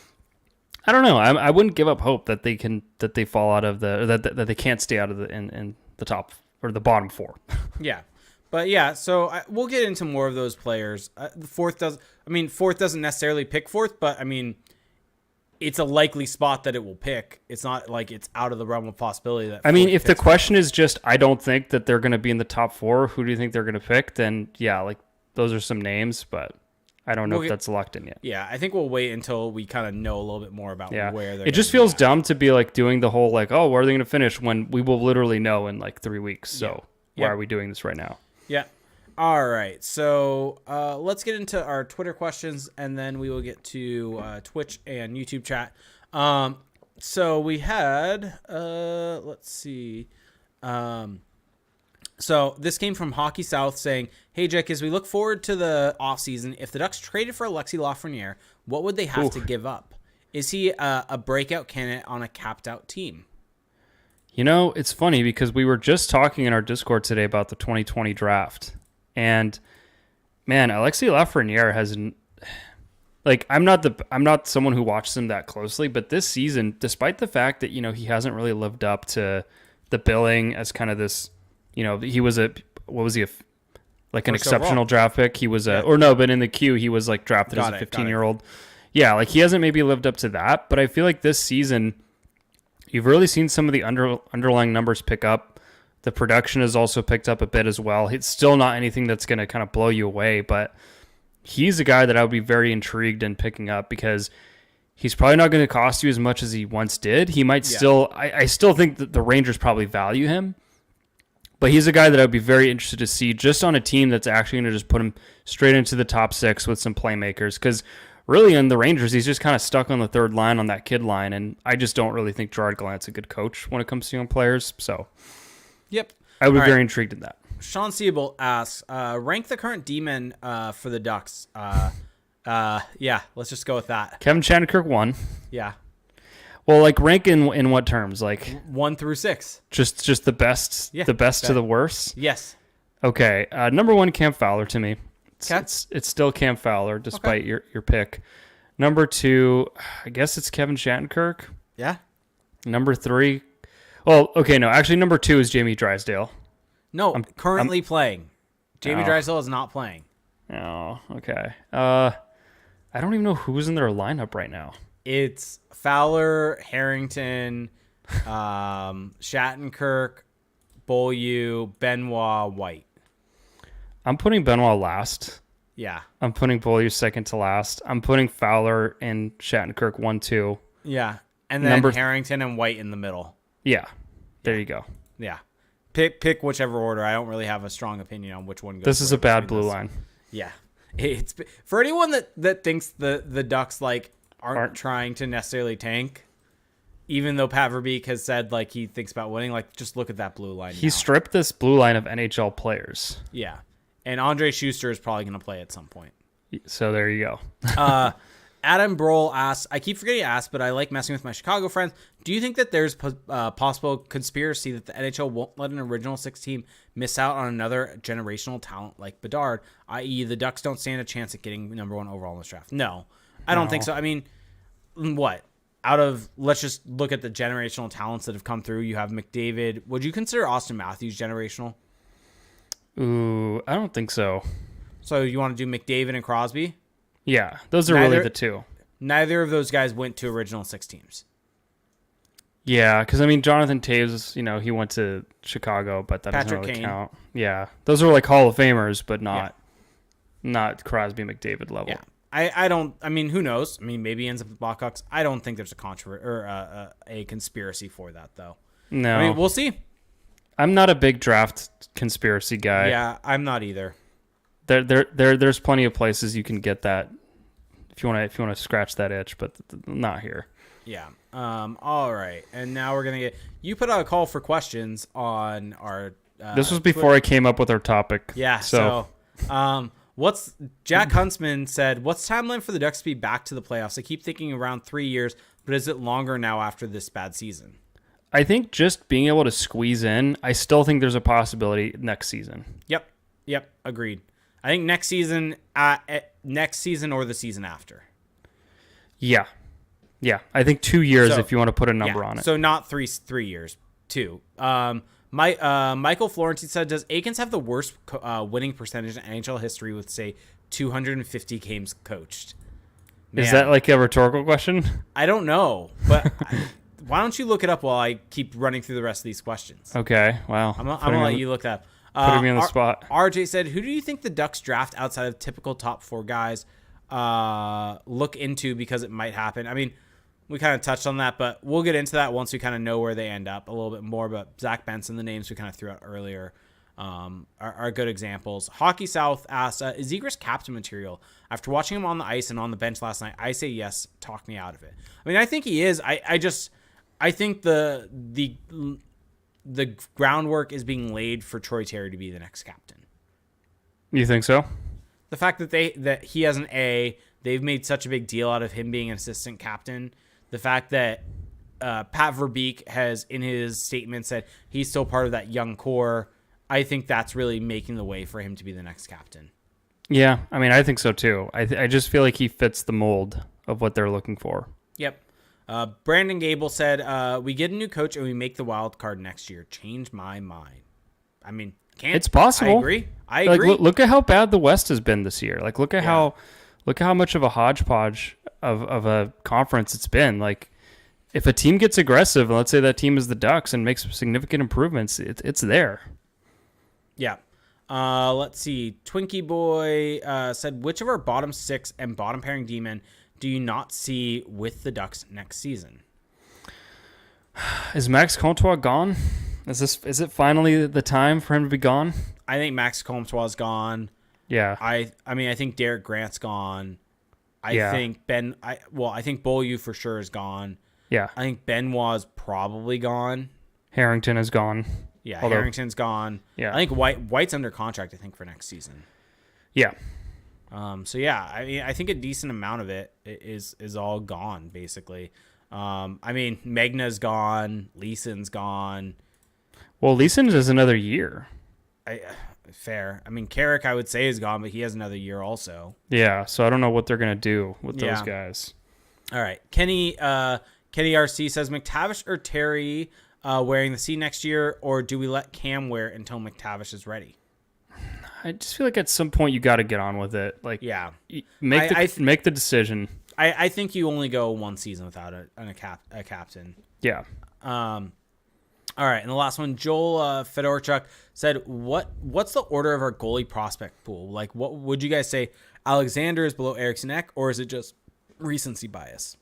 Speaker 1: I don't know. I wouldn't give up hope that they fall out of that they can't stay out of in the top or the bottom four.
Speaker 2: Yeah. But yeah, so we'll get into more of those players. Fourth doesn't necessarily pick fourth, but I mean, it's a likely spot that it will pick. It's not like it's out of the realm of possibility that.
Speaker 1: I mean, if the question is just, I don't think that they're going to be in the top four. Who do you think they're going to pick? Then yeah, like those are some names, but I don't know if that's locked in yet.
Speaker 2: Yeah, I think we'll wait until we kind of know a little bit more about where they're.
Speaker 1: It just feels dumb to be like doing the whole like, oh, where are they going to finish when we will literally know in like 3 weeks. So why are we doing this right now?
Speaker 2: Yeah. All right. So let's get into our Twitter questions, and then we will get to Twitch and YouTube chat. So we had, let's see. So this came from Hockey South saying, hey, Jake, as we look forward to the offseason, if the Ducks traded for Alexis Lafreniere, what would they have to give up? Is he a breakout candidate on a capped-out team?
Speaker 1: You know, it's funny because we were just talking in our Discord today about the 2020 draft. And, man, Alexis Lafreniere has... Like, I'm not someone who watches him that closely, but this season, despite the fact that, you know, he hasn't really lived up to the billing as kind of this... You know, he was an exceptional draft pick. He was but in the queue, he was like drafted as a 15-year-old. Yeah, like he hasn't maybe lived up to that, but I feel like this season, you've really seen some of the underlying numbers pick up. The production has also picked up a bit as well. It's still not anything that's going to kind of blow you away, but he's a guy that I would be very intrigued in picking up because he's probably not going to cost you as much as he once did. He might still, I still think that the Rangers probably value him. But he's a guy that I'd be very interested to see just on a team that's actually going to just put him straight into the top 6 with some playmakers. Because really in the Rangers, he's just kind of stuck on the third line on that kid line. And I just don't really think Gerard Gallant's a good coach when it comes to young players. So I would be very intrigued in that.
Speaker 2: Sean Siebel asks, rank the current D-men for the Ducks. Let's just go with that.
Speaker 1: Kevin Shattenkirk 1.
Speaker 2: Yeah.
Speaker 1: Well, like rank in what terms? Like
Speaker 2: 1 through 6.
Speaker 1: Just the best, the best to the worst.
Speaker 2: Yes.
Speaker 1: Okay. Number 1, Cam Fowler to me. It's still Cam Fowler despite your pick. Number 2, I guess it's Kevin Shattenkirk.
Speaker 2: Yeah.
Speaker 1: Number 3. Well, okay, no, actually number 2 is Jamie Drysdale.
Speaker 2: No, I'm currently playing. Jamie Drysdale is not playing.
Speaker 1: Oh, okay. I don't even know who's in their lineup right now.
Speaker 2: It's Fowler, Harrington, Shattenkirk, Beaulieu, Benoit, White.
Speaker 1: I'm putting Benoit last.
Speaker 2: Yeah.
Speaker 1: I'm putting Beaulieu second to last. I'm putting Fowler and Shattenkirk 1, 2.
Speaker 2: Yeah. And then Harrington and White in the middle.
Speaker 1: Yeah. There you go.
Speaker 2: Yeah. Pick whichever order. I don't really have a strong opinion on which one goes.
Speaker 1: This is a bad blue line.
Speaker 2: Yeah. It's for anyone that thinks the Ducks like aren't trying to necessarily tank, even though Pat Verbeek has said like he thinks about winning, like just look at that blue line.
Speaker 1: He stripped this blue line of NHL players.
Speaker 2: Yeah. And Andre Schuster is probably going to play at some point.
Speaker 1: So there you go.
Speaker 2: Adam Broll asks, I keep forgetting to ask, but I like messing with my Chicago friends. Do you think that there's possible conspiracy that the NHL won't let an original 6 team miss out on another generational talent like Bedard, i.e. the Ducks don't stand a chance at getting number 1 overall in this draft? No, I don't think so. I mean, what? Let's just look at the generational talents that have come through. You have McDavid. Would you consider Austin Matthews generational?
Speaker 1: Ooh, I don't think so.
Speaker 2: So you want to do McDavid and Crosby?
Speaker 1: Yeah, those are really the two.
Speaker 2: Neither of those guys went to original 6 teams.
Speaker 1: Yeah, because, I mean, Jonathan Toews, he went to Chicago, but that doesn't really count. Yeah, those are like Hall of Famers, but not Crosby, McDavid level.
Speaker 2: Yeah, I mean, who knows? I mean, maybe he ends up with Blackhawks. I don't think there's a controversy or a conspiracy for that, though.
Speaker 1: No.
Speaker 2: I mean, we'll see.
Speaker 1: I'm not a big draft conspiracy guy.
Speaker 2: Yeah, I'm not either.
Speaker 1: There's plenty of places you can get that if you want to scratch that itch, but not here.
Speaker 2: Yeah. All right. And now we're gonna you put out a call for questions on our.
Speaker 1: This was before Twitter. I came up with our topic.
Speaker 2: Yeah. So what's Jack Huntsman said? What's timeline for the Ducks to be back to the playoffs? I keep thinking around 3 years, but is it longer now after this bad season?
Speaker 1: I think just being able to squeeze in. I still think there's a possibility next season.
Speaker 2: Yep. Agreed. I think next season or the season after. Yeah.
Speaker 1: I think 2 years if you want to put a number on it.
Speaker 2: So not 3 years, 2. Michael Florentine said, does Aikens have the worst winning percentage in NHL history with, say, 250 games coached? Man,
Speaker 1: is that like a rhetorical question?
Speaker 2: I don't know, but why don't you look it up while I keep running through the rest of these questions?
Speaker 1: Okay, wow.
Speaker 2: I'm going to let you look that up.
Speaker 1: Putting me on the spot.
Speaker 2: RJ said, who do you think the Ducks draft outside of typical top 4 guys look into because it might happen? I mean, we kind of touched on that, but we'll get into that once we kind of know where they end up a little bit more. But Zach Benson, the names we kind of threw out earlier, are good examples. Hockey South asked, is Zegras captain material? After watching him on the ice and on the bench last night, I say yes. Talk me out of it. I mean, I think he is. I think the groundwork is being laid for Troy Terry to be the next captain.
Speaker 1: You think so?
Speaker 2: The fact that he has an A, they've made such a big deal out of him being an assistant captain. The fact that Pat Verbeek has in his statement said he's still part of that young core, I think that's really making the way for him to be the next captain.
Speaker 1: Yeah, I mean, I think so too. I just feel like he fits the mold of what they're looking for.
Speaker 2: Yep. Brandon Gable said, we get a new coach and we make the wild card next year. Change my mind. I mean,
Speaker 1: it's possible.
Speaker 2: I agree.
Speaker 1: Like, look at how bad the West has been this year. Like, look at how much of a hodgepodge of a conference it's been. Like, if a team gets aggressive, and let's say that team is the Ducks, and makes significant improvements, it's there.
Speaker 2: Yeah. Let's see. Twinkie Boy said, which of our bottom 6 and bottom pairing D-men do you not see with the Ducks next season?
Speaker 1: Is Max Comtois gone? Is it finally the time for him to be gone?
Speaker 2: I think Max Comtois is gone.
Speaker 1: Yeah.
Speaker 2: I mean, I think Derek Grant's gone. I think I think Beaulieu for sure is gone.
Speaker 1: Yeah.
Speaker 2: I think Benoit's probably gone.
Speaker 1: Harrington is gone.
Speaker 2: Yeah, Harrington's gone.
Speaker 1: Yeah.
Speaker 2: I think White's under contract, I think, for next season.
Speaker 1: Yeah.
Speaker 2: So yeah, I mean, I think a decent amount of it is all gone, basically. I mean, Magna's gone, Leeson's gone.
Speaker 1: Well, Leeson is another year.
Speaker 2: Fair. I mean, Carrick, I would say, is gone, but he has another year also.
Speaker 1: Yeah, so I don't know what they're gonna do with those guys.
Speaker 2: All right, Kenny RC says McTavish or Terry wearing the C next year, or do we let Cam wear it until McTavish is ready?
Speaker 1: I just feel like at some point you got to get on with it. Like,
Speaker 2: yeah,
Speaker 1: make the decision.
Speaker 2: I think you only go one season without a captain.
Speaker 1: Yeah.
Speaker 2: All right, and the last one, Joel Fedorchuk said, "What's the order of our goalie prospect pool? Like, what would you guys say? Alexander is below Eriksson Ek, or is it just recency bias?"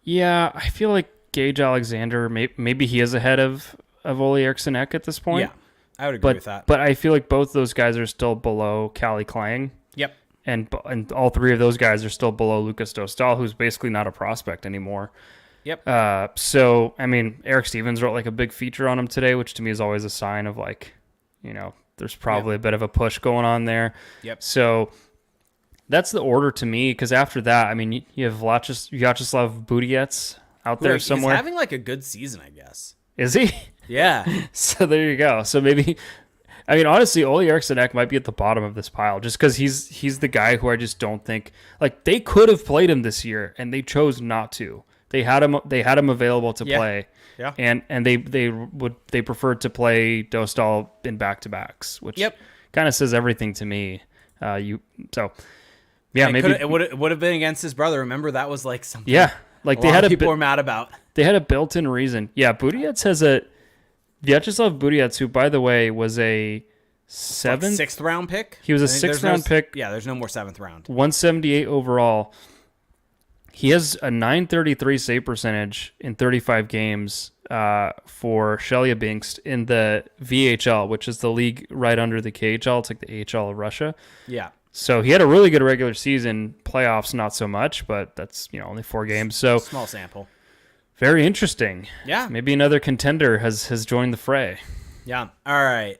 Speaker 1: Yeah, I feel like Gage Alexander, maybe he is ahead of Ole Eriksson Ek at this point.
Speaker 2: Yeah, I would agree with that.
Speaker 1: But I feel like both those guys are still below Calle Klang.
Speaker 2: Yep.
Speaker 1: And all three of those guys are still below Lucas Dostal, who's basically not a prospect anymore.
Speaker 2: Yep.
Speaker 1: So, I mean, Eric Stevens wrote like a big feature on him today, which to me is always a sign of like, there's probably a bit of a push going on there.
Speaker 2: Yep.
Speaker 1: So that's the order to me, because after that, I mean, you have Vyacheslav Budiets out there somewhere.
Speaker 2: He's having like a good season, I guess.
Speaker 1: Is he?
Speaker 2: Yeah.
Speaker 1: So there you go. So maybe, I mean, honestly, Ole Eriksson Ek might be at the bottom of this pile just because he's the guy who I just don't think, like, they could have played him this year and they chose not to. They had him available to play.
Speaker 2: Yeah.
Speaker 1: And they preferred to play Dostal in back-to-backs, which kind of says everything to me. Maybe
Speaker 2: it would have been against his brother. Remember, that was like something.
Speaker 1: Yeah. Like
Speaker 2: people were mad about.
Speaker 1: They had a built-in reason. Yeah, Budiets has Vyacheslav Budiets, who, by the way, was a
Speaker 2: sixth round pick.
Speaker 1: He was a sixth round pick.
Speaker 2: Yeah, there's no more seventh round.
Speaker 1: 178 overall. He has a .933 save percentage in 35 games for Chelyabinsk in the VHL, which is the league right under the KHL. It's like the AHL of Russia.
Speaker 2: Yeah.
Speaker 1: So he had a really good regular season. Playoffs, not so much, but that's only 4 games. So
Speaker 2: small sample.
Speaker 1: Very interesting.
Speaker 2: Yeah.
Speaker 1: Maybe another contender has joined the fray.
Speaker 2: Yeah. All right.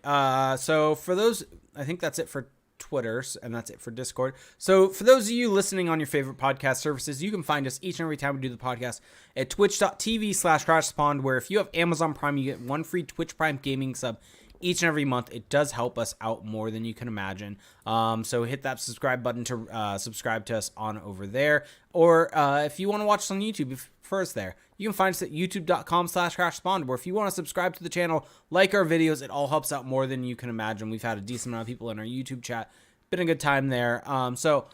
Speaker 2: So for those, I think that's it for Twitter, and that's it for Discord. So for those of you listening on your favorite podcast services, you can find us each and every time we do the podcast at twitch.tv/CrashPond, where if you have Amazon Prime, you get 1 free Twitch Prime gaming sub each and every month. It does help us out more than you can imagine. So hit that subscribe button to subscribe to us on over there. Or if you want to watch us on YouTube, first there, you can find us at youtube.com/CrashSpawn, where if you want to subscribe to the channel, like our videos, it all helps out more than you can imagine. We've had a decent amount of people in our YouTube chat. Been a good time there. So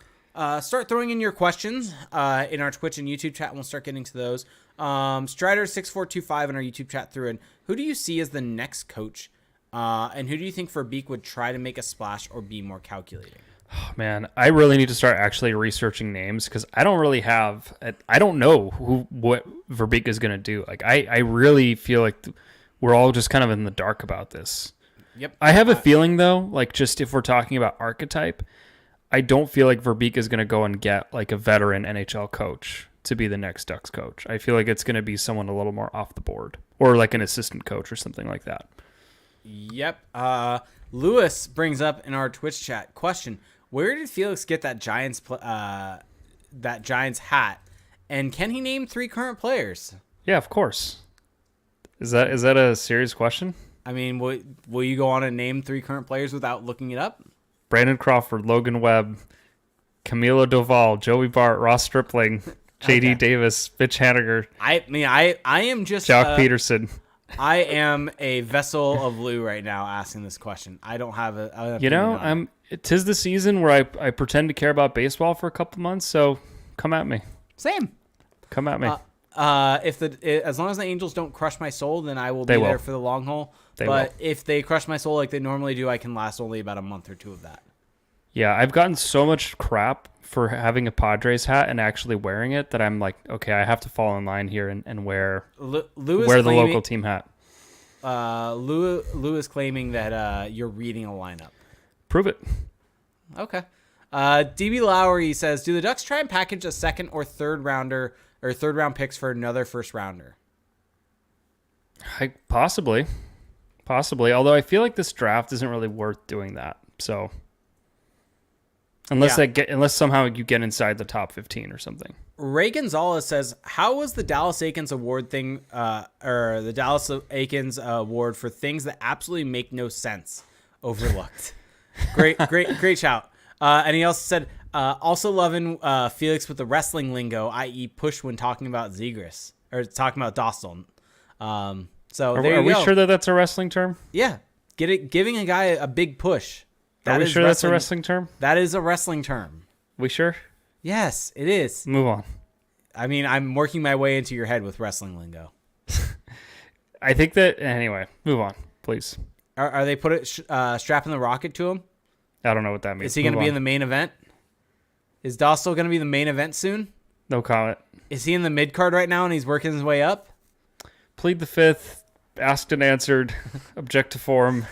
Speaker 2: start throwing in your questions in our Twitch and YouTube chat, and we'll start getting to those. Strider6425 in our YouTube chat threw in, who do you see as the next coach And who do you think Verbeek would try to make a splash or be more calculating?
Speaker 1: Oh, man, I really need to start actually researching names because I don't really have. I don't know what Verbeek is going to do. Like I really feel like we're all just kind of in the dark about this.
Speaker 2: Yep.
Speaker 1: I have a feeling though, like just if we're talking about archetype, I don't feel like Verbeek is going to go and get like a veteran NHL coach to be the next Ducks coach. I feel like it's going to be someone a little more off the board or like an assistant coach or something like that.
Speaker 2: Yep. Lewis brings up in our Twitch chat question: where did Felix get that Giants hat? And can he name 3 current players?
Speaker 1: Yeah, of course. Is that a serious question?
Speaker 2: I mean, will you go on and name 3 current players without looking it up?
Speaker 1: Brandon Crawford, Logan Webb, Camilo Doval, Joey Bart, Ross Stripling, JD Davis, Mitch Haniger.
Speaker 2: I am just
Speaker 1: Jock Peterson.
Speaker 2: I am a vessel of Lou right now asking this question. I don't have a.
Speaker 1: Tis the season where I pretend to care about baseball for a couple months. So come at me.
Speaker 2: Same.
Speaker 1: Come at me.
Speaker 2: As long as the Angels don't crush my soul, then I will be there for the long haul. But if they crush my soul like they normally do, I can last only about a month or 2 of that.
Speaker 1: Yeah, I've gotten so much crap for having a Padres hat and actually wearing it that I'm like, okay, I have to fall in line here and wear the local team hat.
Speaker 2: Lou is claiming that you're reading a lineup.
Speaker 1: Prove it.
Speaker 2: Okay. DB Lowry says, do the Ducks try and package a second or third rounder or third round picks for another first rounder?
Speaker 1: Possibly. Although I feel like this draft isn't really worth doing that. So unless somehow you get inside the top 15 or something.
Speaker 2: Ray Gonzalez says, how was the Dallas Aikens award thing, or the Dallas Aikens award for things that absolutely make no sense overlooked? Great shout. And he also said, also loving Felix with the wrestling lingo, i.e. push when talking about Zegras or talking about Dostal. So there you go.
Speaker 1: Are we sure that that's a wrestling term?
Speaker 2: Yeah. Giving a guy a big push.
Speaker 1: Are we sure that's a wrestling term?
Speaker 2: That is a wrestling term.
Speaker 1: We sure?
Speaker 2: Yes, it is.
Speaker 1: Move on.
Speaker 2: I mean, I'm working my way into your head with wrestling lingo.
Speaker 1: I think that, anyway, move on, please.
Speaker 2: Are they strapping the rocket to him?
Speaker 1: I don't know what that means.
Speaker 2: Is he going to be in the main event? Is Dostal going to be the main event soon?
Speaker 1: No comment.
Speaker 2: Is he in the mid card right now and he's working his way up?
Speaker 1: Plead the fifth, asked and answered, object to form.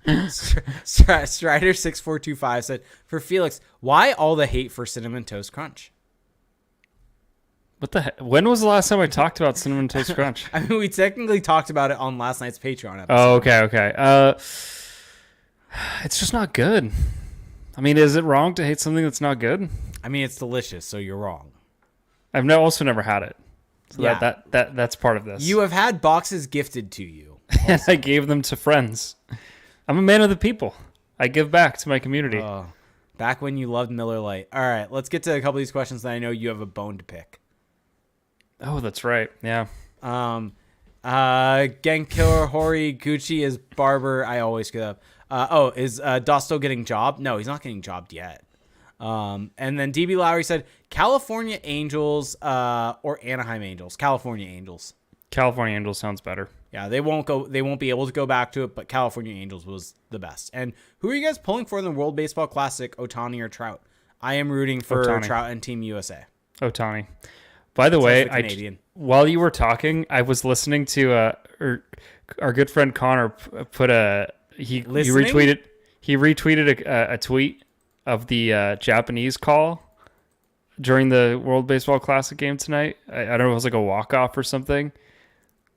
Speaker 2: Strider6425 said, for Felix, why all the hate for Cinnamon Toast Crunch?
Speaker 1: What the heck? When was the last time I talked about Cinnamon Toast Crunch?
Speaker 2: I mean, we technically talked about it on last night's Patreon episode.
Speaker 1: Oh, okay. It's just not good. I mean, is it wrong to hate something that's not good?
Speaker 2: I mean, it's delicious, so you're wrong.
Speaker 1: I've also never had it. So
Speaker 2: yeah.
Speaker 1: that's part of this.
Speaker 2: You have had boxes gifted to you.
Speaker 1: And I gave them to friends. I'm a man of the people. I give back to my community.
Speaker 2: Back when you loved Miller Lite. All right, let's get to a couple of these questions that I know you have a bone to pick.
Speaker 1: Oh, that's right. Yeah.
Speaker 2: Gang Killer Hori Gucci is Barber. I always get up. Is Dostal getting jobbed? No, he's not getting jobbed yet. And then DB Lowry said California Angels or Anaheim Angels. California Angels.
Speaker 1: California Angels sounds better.
Speaker 2: Yeah, they won't be able to go back to it, but California Angels was the best. And who are you guys pulling for in the World Baseball Classic, Ohtani or Trout? I am rooting for
Speaker 1: Ohtani.
Speaker 2: Trout and Team USA.
Speaker 1: Ohtani. By the way, while you were talking, I was listening to our good friend Connor put he retweeted a tweet of the Japanese call during the World Baseball Classic game tonight. I don't know if it was like a walk-off or something,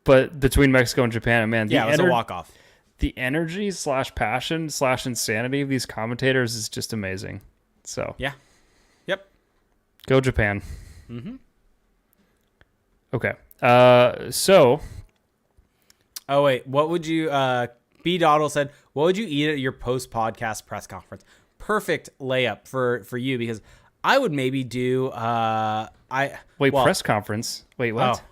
Speaker 1: but between Mexico and Japan, man,
Speaker 2: it was a walk-off.
Speaker 1: The energy / passion / insanity of these commentators is just amazing. So
Speaker 2: yeah, yep,
Speaker 1: go Japan.
Speaker 2: Mm-hmm.
Speaker 1: Okay. So.
Speaker 2: Oh wait, what would you? B. Doddle said, "What would you eat at your post-podcast press conference?" Perfect layup for you because I would maybe do.
Speaker 1: Press conference. Wait, what?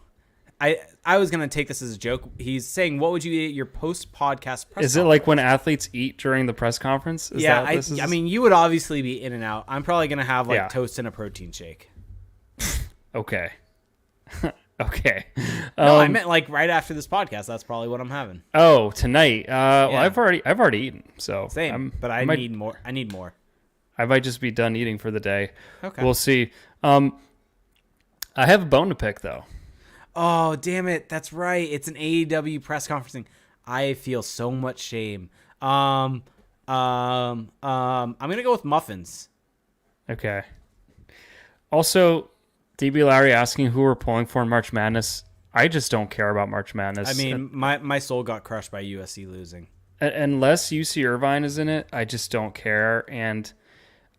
Speaker 2: Oh, I was gonna take this as a joke. He's saying, "What would you eat at your post-podcast press?"
Speaker 1: Is it like when athletes eat during the press conference?
Speaker 2: I mean, you would obviously be in and out. I'm probably gonna have toast and a protein shake.
Speaker 1: Okay. Okay.
Speaker 2: No, I meant like right after this podcast. That's probably what I'm having.
Speaker 1: Oh, tonight. Well, I've already eaten. So
Speaker 2: same, but I need more. I need more.
Speaker 1: I might just be done eating for the day.
Speaker 2: Okay.
Speaker 1: We'll see. I have a bone to pick though.
Speaker 2: Oh, damn it. That's right. It's an AEW press conferencing. I feel so much shame. I'm going to go with muffins.
Speaker 1: Okay. Also, DB Larry asking who we're pulling for in March Madness. I just don't care about March Madness.
Speaker 2: I mean, my soul got crushed by USC losing.
Speaker 1: Unless UC Irvine is in it, I just don't care. And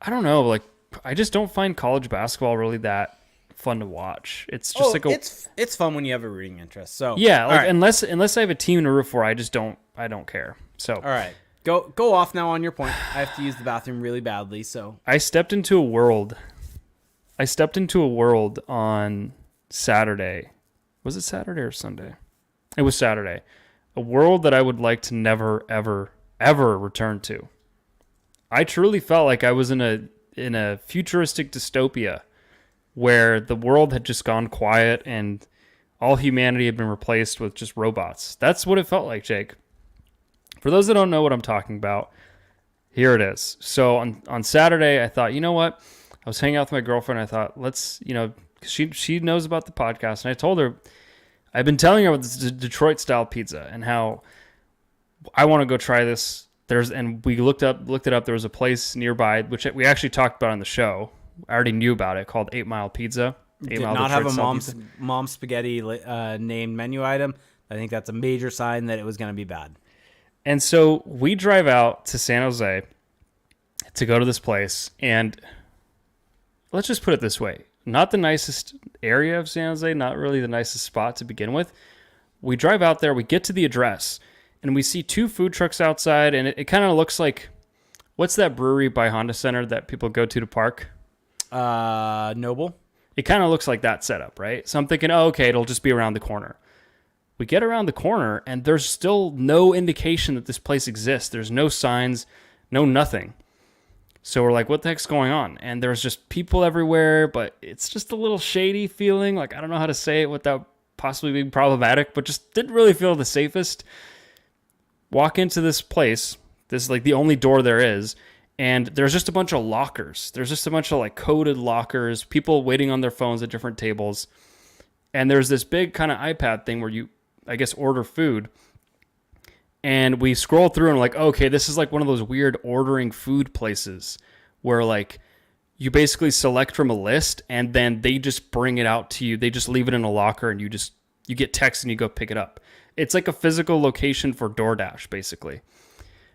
Speaker 1: I don't know, like, I just don't find college basketball really that fun to watch. It's just
Speaker 2: it's fun when you have a rooting interest. So
Speaker 1: yeah, like, unless I have a team to root for, I don't care. So
Speaker 2: all right, go off now on your point. I have to use the bathroom really badly. So
Speaker 1: I stepped into a world on Saturday. Was it Saturday or Sunday? It was Saturday. A world that I would like to never, ever, ever return to. I truly felt like I was in a futuristic dystopia where the world had just gone quiet and all humanity had been replaced with just robots. That's what it felt like, Jake. For those that don't know what I'm talking about, here it is. So on Saturday, I thought, you know what? I was hanging out with my girlfriend. I thought, let's, she knows about the podcast. And I told her, I've been telling her about this Detroit style pizza and how I want to go try this. And we looked it up. There was a place nearby, which we actually talked about on the show. I already knew about it, called 8 Mile Pizza.
Speaker 2: Did not have a mom's spaghetti named menu item. I think that's a major sign that it was going to be bad.
Speaker 1: And so we drive out to San Jose to go to this place, and let's just put it this way. Not the nicest area of San Jose, not really the nicest spot to begin with. We drive out there, we get to the address, and we see 2 food trucks outside, and it kind of looks like, what's that brewery by Honda Center that people go to park?
Speaker 2: Noble.
Speaker 1: It kind of looks like that setup, right? So I'm thinking, oh, okay, it'll just be around the corner. We get around the corner, and there's still no indication that this place exists. There's no signs, no nothing. So we're like, what the heck's going on? And there's just people everywhere, but it's just a little shady feeling. Like, I don't know how to say it without possibly being problematic, but just didn't really feel the safest. Walk into this place. This is like the only door there is. And there's just a bunch of lockers. There's just a bunch of like coded lockers, people waiting on their phones at different tables. And there's this big kind of iPad thing where you, I guess, order food. And we scroll through and we're like, okay, this is like one of those weird ordering food places where like you basically select from a list and then they just bring it out to you. They just leave it in a locker and you get text and you go pick it up. It's like a physical location for DoorDash, basically.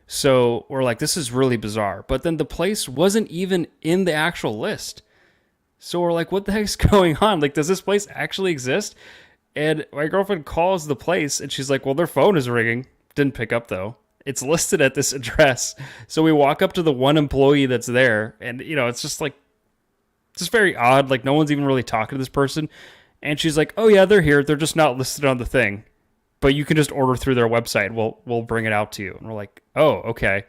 Speaker 1: So we're like, this is really bizarre. But then the place wasn't even in the actual list. So we're like, what the heck's going on? Like, does this place actually exist? And my girlfriend calls the place and she's like, well, their phone is ringing. Didn't pick up though. It's listed at this address. So we walk up to the one employee that's there. And, it's just like, just very odd. Like, no one's even really talking to this person. And she's like, oh yeah, they're here. They're just not listed on the thing. But you can just order through their website. We'll bring it out to you. And we're like, oh, okay.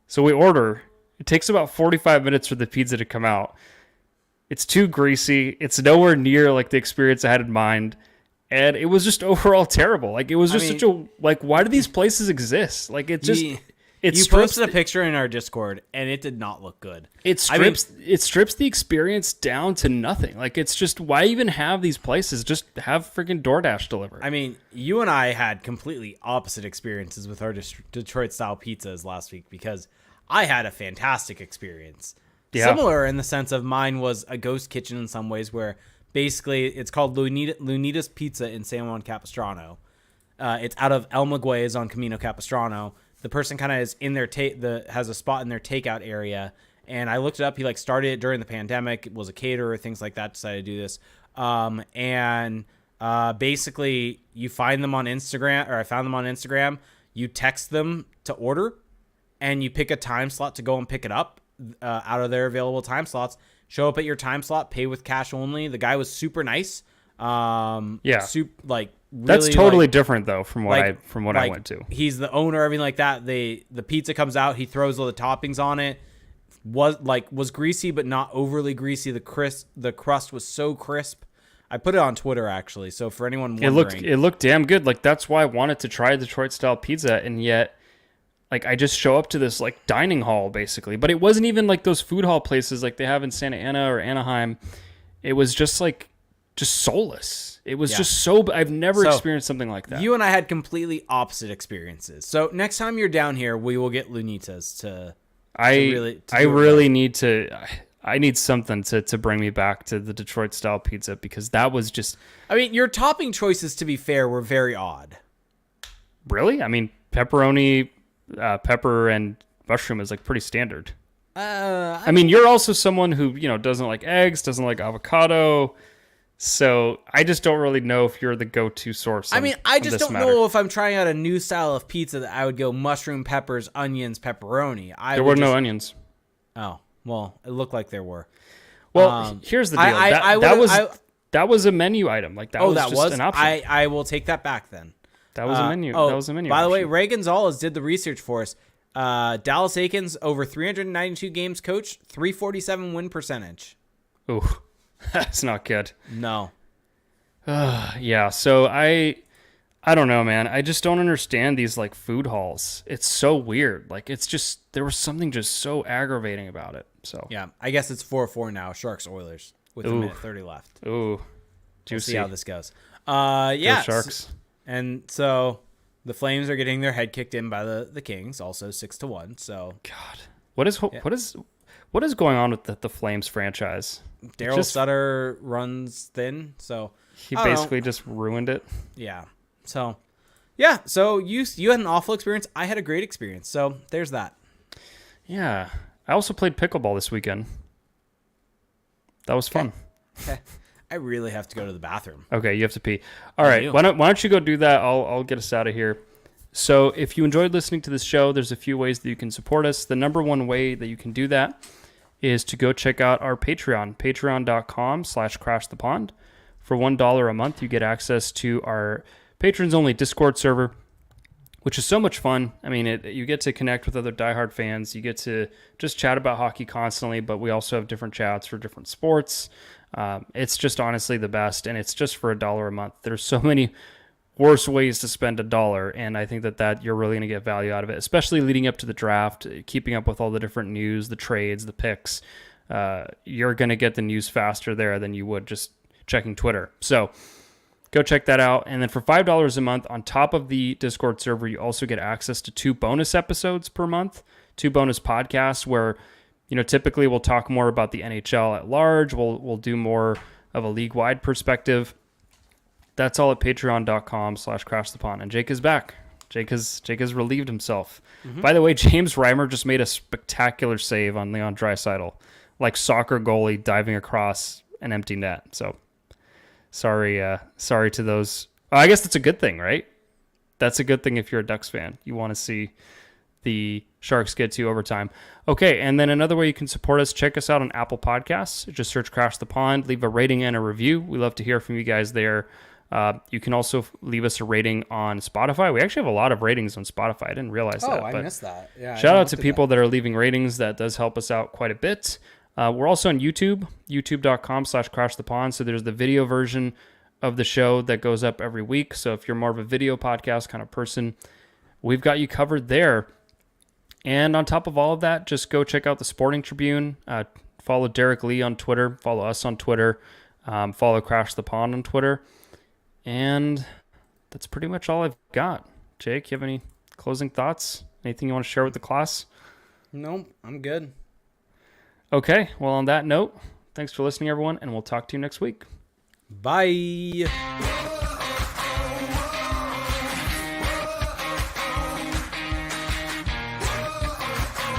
Speaker 1: So we order. It takes about 45 minutes for the pizza to come out. It's too greasy. It's nowhere near like the experience I had in mind. And it was just overall terrible. Like, it was just why do these places exist? Like, it just...
Speaker 2: You posted a picture in our Discord, and it did not look good.
Speaker 1: It strips the experience down to nothing. Like, it's just, why even have these places? Just have freaking DoorDash delivered.
Speaker 2: I mean, you and I had completely opposite experiences with our Detroit-style pizzas last week because I had a fantastic experience. Yeah. Similar in the sense of mine was a ghost kitchen in some ways where basically it's called Lunita's Pizza in San Juan Capistrano. It's out of El Maguey's on Camino Capistrano. The person kind of is in their has a spot in their takeout area, and I looked it up. He like started it during the pandemic. Was a caterer, things like that. Decided to do this, basically you find them on Instagram, or I found them on Instagram. You text them to order, and you pick a time slot to go and pick it up out of their available time slots. Show up at your time slot, pay with cash only. The guy was super nice. Really,
Speaker 1: that's totally different though from what I went to.
Speaker 2: He's the owner, everything like that. The pizza comes out, he throws all the toppings on it. Was greasy but not overly greasy. The crust was so crisp. I put it on Twitter actually. So for anyone wondering,
Speaker 1: it looked damn good. Like that's why I wanted to try Detroit style pizza, and yet like I just show up to this like dining hall basically, but it wasn't even like those food hall places like they have in Santa Ana or Anaheim. It was just soulless. It was just so. I've never experienced something like that.
Speaker 2: You and I had completely opposite experiences. So next time you're down here, we will get Lunitas to.
Speaker 1: I need something to bring me back to the Detroit style pizza because that was just.
Speaker 2: I mean, your topping choices, to be fair, were very odd.
Speaker 1: Really? I mean, pepperoni, pepper, and mushroom is like pretty standard. I mean, you're also someone who doesn't like eggs, doesn't like avocado. So I just don't really know if you're the go-to source.
Speaker 2: I just don't know if I'm trying out a new style of pizza that I would go mushroom, peppers, onions, pepperoni.
Speaker 1: There were no onions.
Speaker 2: Oh, well, it looked like there were.
Speaker 1: Well, here's the deal. That was a menu item. Like that was just an option.
Speaker 2: I will take that back then.
Speaker 1: That was a menu. That was a menu.
Speaker 2: By the way, Ray Gonzalez did the research for us. Dallas Aikens over 392 games coached, 347 win percentage.
Speaker 1: Ooh. That's not good.
Speaker 2: No.
Speaker 1: Yeah, so I don't know, man. I just don't understand these like food halls. It's so weird. Like it's just there was something just so aggravating about it. So
Speaker 2: yeah, I guess it's 4-4 now. Sharks Oilers with a minute 30 left.
Speaker 1: Ooh,
Speaker 2: we'll see how this goes. Yeah,
Speaker 1: go Sharks.
Speaker 2: And so the Flames are getting their head kicked in by the Kings, also 6-1. So
Speaker 1: God, what is going on with the Flames franchise?
Speaker 2: Daryl Sutter runs thin, so
Speaker 1: he basically just ruined it.
Speaker 2: Yeah. So, yeah. So you had an awful experience. I had a great experience. So there's that.
Speaker 1: Yeah. I also played pickleball this weekend. That was fun.
Speaker 2: Okay. I really have to go to the bathroom.
Speaker 1: Okay, you have to pee. All right. Why don't you go do that? I'll get us out of here. So if you enjoyed listening to this show, there's a few ways that you can support us. The number one way that you can do that is to go check out our Patreon, patreon.com/crashthepond. For $1 a month, you get access to our patrons-only Discord server, which is so much fun. I mean, you get to connect with other diehard fans. You get to just chat about hockey constantly, but we also have different chats for different sports. It's just honestly the best, and it's just for $1 a month. There's so many worse ways to spend $1, and I think that you're really going to get value out of it, especially leading up to the draft, keeping up with all the different news, the trades, the picks. You're going to get the news faster there than you would just checking Twitter. So go check that out. And then for $5 a month, on top of the Discord server, you also get access to 2 bonus episodes per month, 2 bonus podcasts where, typically we'll talk more about the NHL at large. We'll do more of a league-wide perspective. That's all at patreon.com/crashthepond. And Jake is back. Jake has relieved himself. Mm-hmm. By the way, James Reimer just made a spectacular save on Leon Draisaitl, like soccer goalie diving across an empty net. So sorry to those. I guess that's a good thing, right? That's a good thing if you're a Ducks fan. You want to see the Sharks get to overtime. Okay, and then another way you can support us, check us out on Apple Podcasts. Just search Crash the Pond, leave a rating and a review. We love to hear from you guys there. You can also leave us a rating on Spotify. We actually have a lot of ratings on Spotify. I didn't realize that.
Speaker 2: Oh, I missed that. Yeah.
Speaker 1: Shout out to people that are leaving ratings. That does help us out quite a bit. We're also on YouTube, youtube.com/crashthepond. So there's the video version of the show that goes up every week. So if you're more of a video podcast kind of person, we've got you covered there. And on top of all of that, just go check out the Sporting Tribune. Follow Derek Lee on Twitter. Follow us on Twitter. Follow Crash the Pond on Twitter. And that's pretty much all I've got. Jake, you have any closing thoughts? Anything you want to share with the class?
Speaker 2: Nope, I'm good.
Speaker 1: Okay, well, on that note, thanks for listening, everyone, and we'll talk to you next week.
Speaker 2: Bye.